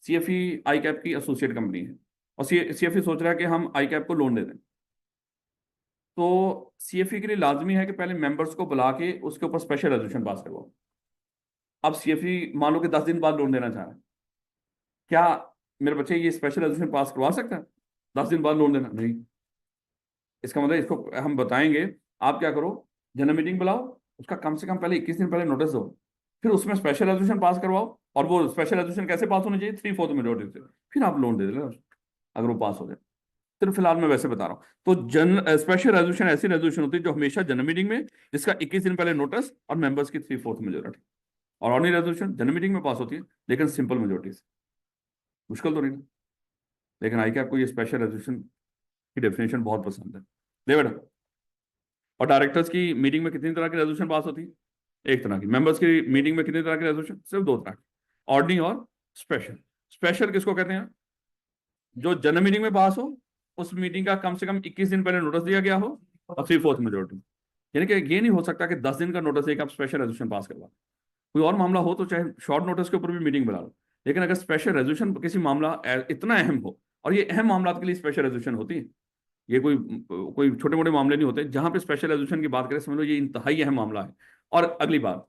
Speaker 1: सीएफई आई कैप की एसोसिएट कंपनी है, और सीएफई सोच रहा है कि हम आई कैप को लोन दे दें, तो सीएफई के लिए लाजमी है कि पहले मेंबर्स को बुला के उसके ऊपर स्पेशल रेजोल्यूशन पास करवाओ। अब सीएफई मान लो कि 10 दिन बाद लोन देना चाह रहा है, क्या मेरे बच्चे ये स्पेशल रेजोल्यूशन पास करवा सकता है 10 दिन बाद लोन देना? नहीं। इसका मतलब इसको हम बताएंगे आप क्या करो, जनरल मीटिंग बुलाओ, उसका कम से कम पहले 21 दिन पहले नोटिस दो, फिर उसमें स्पेशल रेजोल्यूशन पास करवाओ, और वो स्पेशल रेजोल्यूशन कैसे पास होना चाहिए, 3/4 मेजोरिटी से, फिर आप लोन दे देना अगर वो पास हो जाए। सिर्फ फिलहाल मैं वैसे बता रहा हूँ। तो स्पेशल रेजोल्यूशन ऐसी रेजोल्यूशन होती है जो हमेशा जनरल मीटिंग में, जिसका 21 दिन पहले नोटिस और मेंबर्स की 3/4 मेजोरिटी, और ऑर्डिनरी रेजोल्यूशन जनरल मीटिंग में पास होती है लेकिन सिंपल मेजोरिटी से। मुश्किल तो नहीं ना? लेकिन आई कैप को ये स्पेशल रेजोल्यूशन की डेफिनेशन बहुत पसंद है। ले बेटा, और डायरेक्टर्स की मीटिंग में कितनी तरह की रेजोल्यूशन पास होती है? एक तरह की। मेंबर्स की मीटिंग में कितनी तरह की रेजोल्यूशन? सिर्फ 2 तरह की, ऑर्डिनरी और स्पेशल। स्पेशल किसको कहते हैं? जो जनरल मीटिंग में पास हो, उस मीटिंग का कम से कम 21 दिन पहले नोटिस दिया गया हो, और 3/4 मेजोरिटी। यानी कि ये नहीं हो सकता कि 10 दिन का नोटिस एक आप स्पेशल रेजोल्यूशन पास करवा, कोई और मामला हो तो चाहे शॉर्ट नोटिस के ऊपर भी मीटिंग बुला लो, लेकिन अगर स्पेशल रेजोल्यूशन किसी मामला इतना अहम हो, और ये अहम मामला के लिए स्पेशल रेजोल्यूशन होती है, ये कोई कोई छोटे मोटे मामले नहीं होते, जहां पे स्पेशल रेजोल्यूशन की बात करें समझ लो ये इंतहाई अहम मामला है। और अगली बात,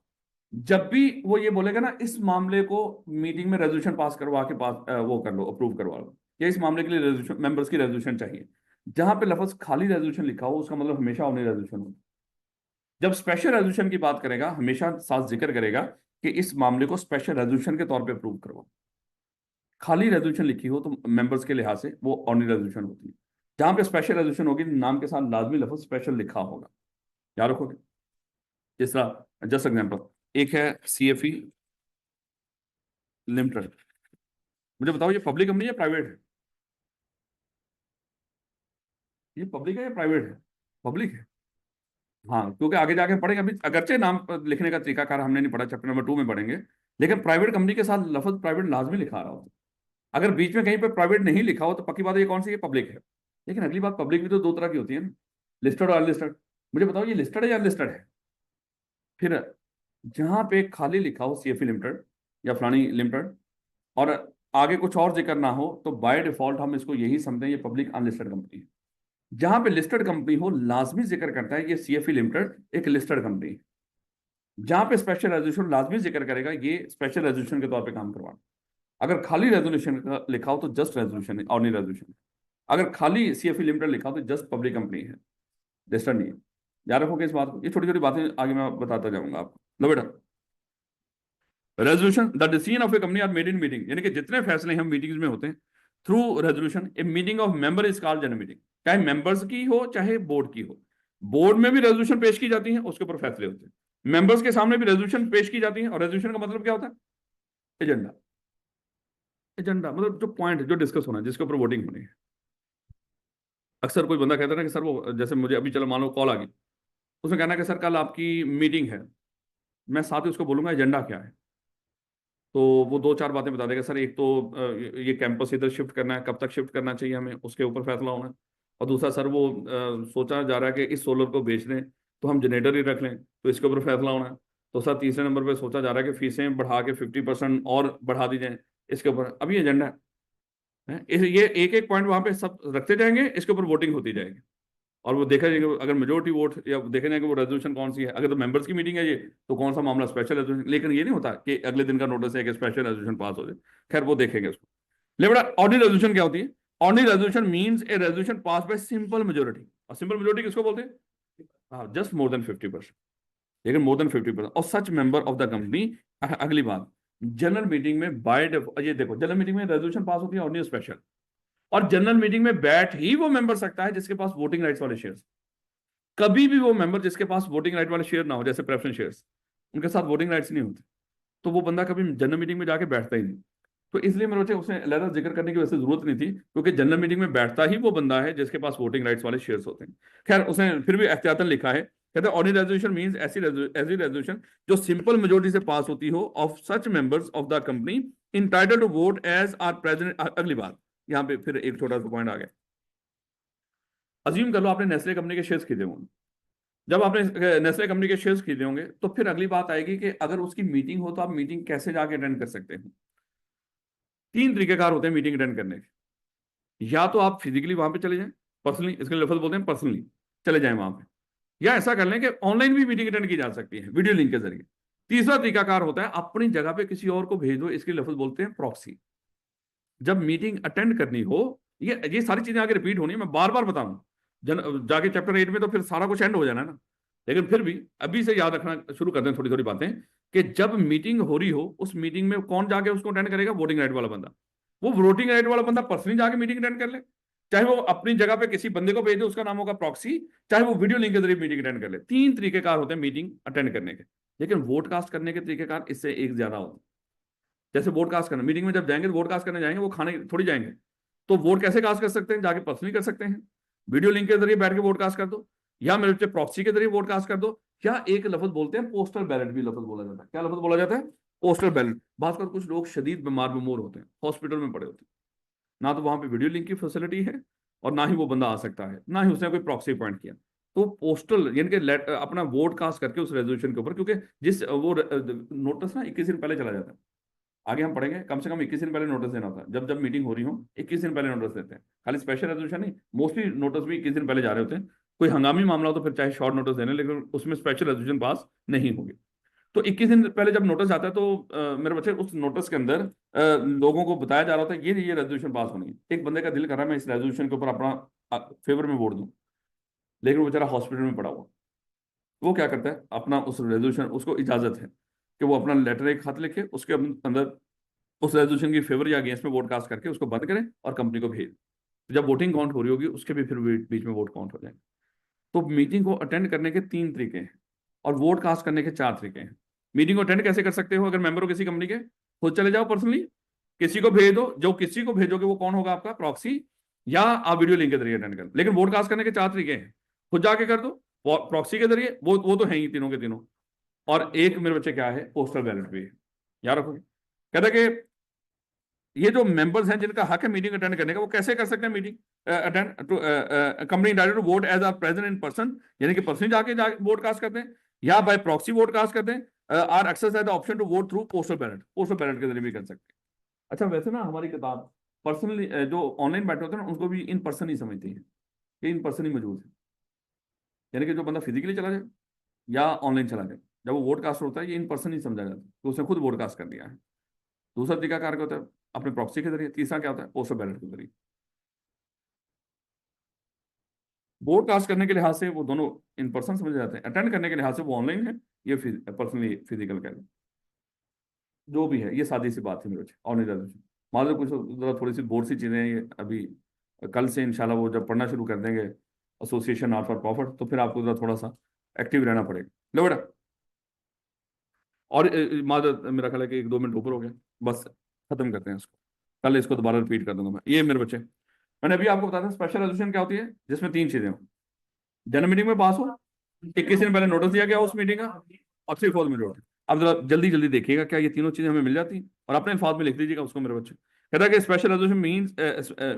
Speaker 1: जब भी वो ये बोलेगा ना इस मामले को मीटिंग में रेजोल्यूशन पास करवा के पास वो कर लो, अप्रूव करवा लो, या इस मामले के लिए रेजोल्यूशन मेंबर्स की रेजोल्यूशन चाहिए, जहां पे लफ्ज खाली रेजोल्यूशन लिखा हो उसका मतलब हमेशा ओनली रेजोल्यूशन हो। जब स्पेशल रेजोल्यूशन की बात करेगा हमेशा साथ जिक्र करेगा कि इस मामले को स्पेशल रेजोल्यूशन के तौर पे अप्रूव करवाओ। खाली रेजोल्यूशन लिखी हो तो मेंबर्स के लिहाज से वो ऑनरी रेजोल्यूशन होती है। जहां पे स्पेशल रेजोल्यूशन होगी नाम के साथ लाजमी लफ्ज स्पेशल लिखा होगा, याद रखोगे। जिस तरह जस्ट एग्जांपल एक है सीएफई लिमिटेड, मुझे बताओ ये पब्लिक कंपनी है प्राइवेट है? ये पब्लिक है या प्राइवेट है? पब्लिक है। हाँ, क्योंकि आगे जाके पढ़ेंगे, अभी अगरचे नाम लिखने का तरीकाकार हमने नहीं पढ़ा, चैप्टर नंबर 2 में पढ़ेंगे, लेकिन प्राइवेट कंपनी के साथ लफ्ज प्राइवेट लाजमी लिखा रहा हो। अगर बीच में कहीं पर प्राइवेट नहीं लिखा हो तो पक्की बात है ये कौन सी है, पब्लिक है। लेकिन अगली बात, पब्लिक भी तो 2 तरह की होती है ना, लिस्टेड और अनलिस्टेड। मुझे बताओ ये लिस्टेड है या अनलिस्टेड है? फिर जहां पे खाली लिखा हो सीएफई लिमिटेड या फलानी लिमिटेड, और आगे कुछ और जिक्र ना हो, तो बाय डिफॉल्ट हम इसको यही समझते हैं ये पब्लिक अनलिस्टेड कंपनी है। जहां पे लिस्टेड कंपनी हो लाजमी जिक्र करता है ये सीएफई लिमिटेड एक लिस्टेड कंपनी है। जहां पे स्पेशल रेजोल्यूशन लाजमी जिक्र करेगा ये स्पेशल रेजोल्यूशन के तौर पे काम करवाना। अगर खाली रेजोल्यूशन लिखा हो तो जस्ट रेजोल्यूशन है, ऑर्डिनरी रेजोल्यूशन। अगर खाली सीएफई लिमिटेड लिखा हो तो जस्ट पब्लिक कंपनी है, लिस्टेड नहीं है। याद रखोगे इस बात को, ये छोटी छोटी बातें आगे मैं बताता जाऊंगा आपको। लो बेटा, resolution the decision of a company are made in meeting, यानी कि जितने फैसले हम मीटिंग्स में होते हैं through resolution. A meeting of member is called general meeting, चाहे मेंबर्स की हो चाहे बोर्ड की हो। बोर्ड में भी रेजोल्यूशन पेश की जाती है, उसके ऊपर फैसले होते हैं। मेंबर्स के सामने भी रेजोल्यूशन पेश की जाती है, और रेजोल्यूशन का मतलब क्या होता है? एजेंडा। एजेंडा मतलब जो पॉइंट जो डिस्कस होना है, जिसके ऊपर वोटिंग होनी है। अक्सर कोई बंदा कहता है ना कि सर वो, जैसे मुझे अभी चलो मान लो कॉल आ गई, उसमें कहना है कि सर कल आपकी मीटिंग है, मैं साथ ही उसको बोलूंगा एजेंडा क्या है। तो वो दो चार बातें बता देगा सर। एक तो ये कैंपस इधर शिफ्ट करना है, कब तक शिफ्ट करना चाहिए हमें, उसके ऊपर फैसला होना है। और दूसरा सर वो सोचा जा रहा है कि इस सोलर को बेच दें तो हम जनरेटर ही रख लें, तो इसके ऊपर फैसला होना है। तो सर तीसरे नंबर पे सोचा जा रहा है कि फीसें बढ़ा के 50% और बढ़ा दी जाए, इसके ऊपर अभी एजेंडा है। ये एक एक पॉइंट वहां पे सब रखते जाएंगे, इसके ऊपर वोटिंग होती जाएगी। और वो देखा जाएगा अगर मेजोरिटी वोट या देखा जाएगा वो रेजोल्यूशन कौन सी है। अगर तो मेंबर्स की मीटिंग है ये, तो कौन सा मामला स्पेशल रेजोल्यूशन। लेकिन ये नहीं होता कि अगले दिन का नोटिस है कि स्पेशल रेजोल्यूशन पास हो जाए। खैर वो देखेंगे उसको। लेकिन बेटा ऑर्डिनरी रेजोल्यूशन क्या होती है? Ordinary resolution means a resolution pass bye simple majority. और सिंपल मेजोरिटी किसको बोलते हैं? हाँ, जस्ट मोर देन 50%। लेकिन मोर देन 50% और सच मेंबर ऑफ द कंपनी। अगली बात, जनरल मीटिंग में बाय ये देखो, जनरल मीटिंग में रेजोल्यूशन पास होती है ऑर्डिनरी स्पेशल। और जनरल मीटिंग में बैठ ही वो मेंबर सकता है जिसके पास वोटिंग राइट्स वाले शेयर्स। कभी भी वो मेंबर जिसके पास वोटिंग राइट वाले शेयर ना हो, जैसे प्रेफरेंस शेयर्स, उनके साथ वोटिंग राइट्स नहीं होते, तो वो बंदा कभी जनरल मीटिंग में जाके बैठता ही नहीं। तो इसलिए मेरे बच्चे उसने अलग जिक्र करने की वैसे जरूरत नहीं थी, क्योंकि जनरल मीटिंग में बैठता ही वो बंदा है जिसके पास वोटिंग राइट्स वाले शेयर्स होते हैं। खैर उसने फिर भी एहतियातन लिखा है, कहते हैं ऑर्डिनरी रेजोल्यूशन मींस ऐसी रेजोल्यूशन जो सिंपल मेजोरिटी से पास होती हो of such members of the company entitled to vote as are present. अगली बात, यहाँ पे फिर एक छोटा सा पॉइंट आ गया। अज्यूम कर लो आपने नेस्ले कंपनी के शेयर्स खरीदे होंगे। जब आपने नेस्ले कंपनी के शेयर्स खरीदे होंगे तो फिर अगली बात आएगी कि अगर उसकी मीटिंग हो तो आप मीटिंग कैसे जाके अटेंड कर सकते हैं। तीन तरीकेकार होते हैं मीटिंग अटेंड करने के। या तो आप फिजिकली वहां पे चले जाएं, पर्सनली, इसके लिए लफ्ज बोलते हैं पर्सनली, चले जाएं वहां पे। या ऐसा कर लें कि ऑनलाइन भी मीटिंग अटेंड की जा सकती है वीडियो लिंक के जरिए। तीसरा तरीकाकार होता है अपनी जगह पे किसी और को भेज दो, इसके लिए लफ्ज बोलते हैं प्रॉक्सी। जब मीटिंग अटेंड करनी हो, ये सारी चीजें आगे रिपीट होनी है, मैं बार बार बताऊं। जाके चैप्टर 8 में तो फिर सारा कुछ एंड हो जाना है ना। लेकिन फिर भी अभी से याद रखना शुरू कर दें थोड़ी थोड़ी बातें, कि जब मीटिंग हो रही हो उस मीटिंग में कौन जाके उसको अटेंड करेगा? वोटिंग राइट वाला बंदा। वो वोटिंग राइट वाला बंदा पर्सनली जाके मीटिंग अटेंड कर ले, चाहे वो अपनी जगह पे किसी बंदे को भेज दे, उसका नाम होगा प्रॉक्सी, चाहे वो वीडियो लिंक के जरिए मीटिंग अटेंड कर ले। तीन तरीकेकार होते हैं मीटिंग अटेंड करने के। लेकिन वोट कास्ट करने के तरीकेकार इससे एक ज्यादा होते हैं। जैसे वोट कास्ट करना, मीटिंग में जब जाएंगे वोट कास्ट करने जाएंगे, वो खाने थोड़ी जाएंगे। तो वोट कैसे कास्ट कर सकते हैं? जाके पर्सनली कर सकते हैं, वीडियो लिंक के जरिए बैठ के वोट कास्ट कर दो, या मेरे बच्चे प्रॉक्सी के जरिए वोट कास्ट कर दो, या एक लफ्ज बोलते हैं पोस्टल बैलेट भी लफ्ज बोला जाता है। क्या लफ्ज बोला जाता है? Postal ballot. बात कर कुछ लोग शदीद बीमार बमूर होते हैं, हॉस्पिटल में पड़े होते हैं, ना तो वहां पे वीडियो लिंक की फैसिलिटी है और ना ही वो बंदा आ सकता है, ना ही उसने कोई प्रॉक्सी अपॉइंट किया। तो पोस्टल यानी कि अपना वोट कास्ट करके उस रेजोल्यूशन के ऊपर, क्योंकि जिस वो नोटिस ना 21 दिन पहले चला जाता है। आगे हम पढ़ेंगे, कम से कम 21 दिन पहले नोटिस देना होता है। जब जब मीटिंग हो रही हो 21 दिन पहले नोटिस देते हैं। खाली स्पेशल रेजोल्यूशन नहीं, मोस्टली नोटिस भी 21 दिन पहले जा रहे होते हैं। कोई हंगामी मामला हो तो फिर चाहे शॉर्ट नोटिस देने, लेकिन उसमें स्पेशल रेजोल्यूशन पास नहीं होगी। तो 21 दिन पहले जब नोटिस आता है तो मेरे बच्चे उस नोटिस के अंदर लोगों को बताया जा रहा होता है ये रेजोल्यूशन पास होनी है। एक बंदे का दिल कर रहा है मैं इस रेजोल्यूशन के ऊपर अपना फेवर में वोट दूं, लेकिन वो बेचारा हॉस्पिटल में पड़ा हुआ। वो क्या करता है, अपना उस रेजोल्यूशन, उसको इजाजत है कि वो अपना लेटर एक खत लिखे, उसके अंदर उस रेजोल्यूशन की फेवर या अगेंस्ट में वोट कास्ट करके उसको बंद करें और कंपनी को भेज। तो जब वोटिंग काउंट हो रही होगी उसके भी फिर बीच में वोट काउंट हो जाएंगे। तो मीटिंग को अटेंड करने के तीन तरीके हैं और वोट कास्ट करने के चार तरीके हैं। मीटिंग को अटेंड कैसे कर सकते हो? अगर मेंबर हो किसी कंपनी के, खुद चले जाओ पर्सनली, किसी को भेज दो, जो किसी को भेजोगे वो कौन होगा? आपका प्रॉक्सी, या आप वीडियो लिंक के जरिए अटेंड कर। लेकिन वोट कास्ट करने के चार तरीके हैं। खुद जाके कर दो, प्रॉक्सी के जरिए, वो तो है ही तीनों के तीनों, और एक मेरे बच्चे क्या है, पोस्टल बैलेट भी है। याद रखोगे? कहते कि ये जो मेंबर्स हैं जिनका हक है मीटिंग अटेंड करने का, वो कैसे कर सकते हैं meeting attend? To company direct to vote as are present in person, यानी कि पर्सनली जाके वोट कास्ट करते हैं, या बाय प्रॉक्सी वोट कास्ट करते हैं, are access the option to vote through postal ballot. Postal ballot के जरिए भी कर सकते हैं। अच्छा, वैसे ना हमारी किताब पर्सनली जो ऑनलाइन बैठे होते हैं ना उनको भी इन पर्सन ही समझती है कि इन पर्सन ही मौजूद है। यानी कि जो बंदा फिजिकली चला जाए या ऑनलाइन चला जाए, जब वो वोट कास्ट होता है ये इन पर्सन ही समझा जाता है, तो उसने खुद वोट कास्ट कर दिया है। दूसरा तरीका कार्य होता है अपने प्रॉक्सी के जरिए। तीसरा क्या होता है? पोस्टल बैलेट के जरिए। वोट कास्ट करने के लिहाज से वो दोनों इन पर्सन समझे जाते हैं, अटेंड करने के लिहाज से वो ऑनलाइन है, ये पर्सनली फिजिकल कह लें। जो भी है, ये सादी सी बात है मेरे ऑनलाइन। मान लो कुछ जरा थोड़ी सी बोर्ड सी चीजें हैं ये अभी, कल से इंशाल्लाह वो जब पढ़ना शुरू कर देंगे एसोसिएशन नॉट फॉर प्रॉफिट, तो फिर आपको जरा थोड़ा सा एक्टिव रहना पड़ेगा। लो बेटा, और मादर मेरा ख्याल है कि 1-2 मिनट ऊपर हो गया, बस खत्म करते हैं इसको। कल इसको दोबारा रिपीट कर दूंगा मैं। ये मेरे बच्चे, मैंने अभी आपको बताया था स्पेशल रेजोल्यूशन क्या होती है, जिसमें तीन चीजें हो। जनरल मीटिंग में पास हो, 21 दिन पहले नोटिस दिया गया उस मीटिंग का, और 3/4 मेजोरिटी। अब जरा जल्दी जल्दी देखिएगा क्या ये तीनों चीजें हमें मिल जाती हैं, और अपने अल्फाज में लिख लीजिएगा उसको मेरे बच्चे। कहता है कि special resolution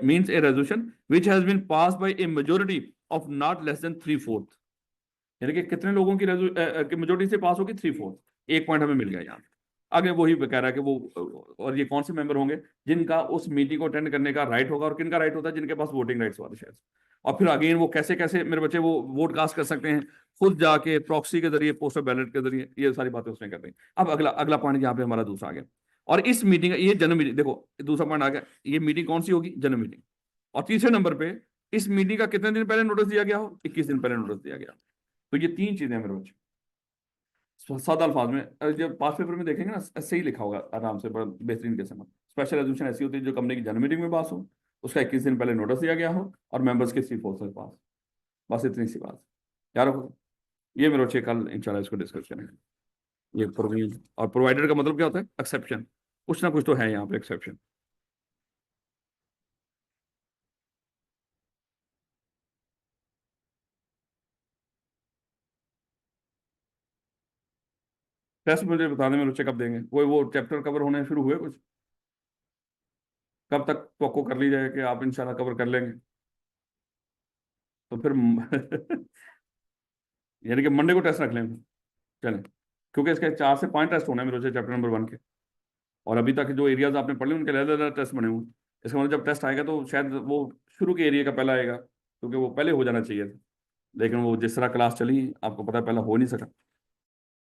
Speaker 1: means a resolution which has been passed by a majority of not less than 3/4, यानी कि कितने लोगों की मेजोरिटी से पास होगी, 3/4। एक पॉइंट हमें मिल गया यहाँ। आगे वही कह रहा है कि वो और ये कौन से मेंबर होंगे जिनका उस मीटिंग को अटेंड करने का राइट होगा, और किनका राइट होता है, जिनके पास वोटिंग राइट्स वाले शेयर। और फिर अगेन वो कैसे कैसे मेरे बच्चे वो वोट कास्ट कर सकते हैं, खुद जाके प्रॉक्सी के जरिए, पोस्टल बैलेट के जरिए, ये सारी बातें उसने कर दी। अब अगला अगला पॉइंट यहाँ पे हमारा दूसरा आ गया, और इस मीटिंग ये जनरल मीटिंग, देखो दूसरा पॉइंट आ गया, ये मीटिंग कौन सी होगी, जनरल मीटिंग। और तीसरे नंबर पे इस मीटिंग का कितने दिन पहले नोटिस दिया गया हो, 21 दिन पहले नोटिस दिया गया। तो ये तीन चीजें हैं मेरे बच्चे, सादा अल्फाज में। जब पास पेपर में देखेंगे ना, ऐसे ही लिखा होगा आराम से, बड़ा बेहतरीन के समय। स्पेशल रेजोल्यूशन ऐसी होती है जो कंपनी की जनरल मीटिंग में पास हो, उसका 21 दिन पहले नोटिस दिया गया हो, और मेंबर्स के 3/4 से पास। बस इतनी सी बात याद रखो। ये मेरे बच्चे कल इंशाल्लाह इसको डिस्कस करेंगे। ये प्रोविजन और प्रोवाइडर का मतलब क्या होता है, एक्सेप्शन। कुछ ना कुछ तो है यहाँ पे एक्सेप्शन। टेस्ट मुझे बता दें मेरे बच्चे कब देंगे, वो चैप्टर कवर होने शुरू हुए कुछ, कब तक तो कर ली जाए कि आप इंशाल्लाह कवर कर लेंगे, तो फिर यानी कि मंडे को टेस्ट रख लेंगे। चलें, क्योंकि इसके 4 से 5 टेस्ट होने हैं मेरे चैप्टर नंबर 1 के, और अभी तक जो एरियाज आपने पढ़ लिए उनके अलग अलग टेस्ट बने हुए हैं। इसका मतलब जब टेस्ट आएगा तो शायद वो शुरू के एरिया का पहला आएगा, क्योंकि वो पहले हो जाना चाहिए था, लेकिन वो जिस तरह क्लास चली आपको पता है पहला हो नहीं सका।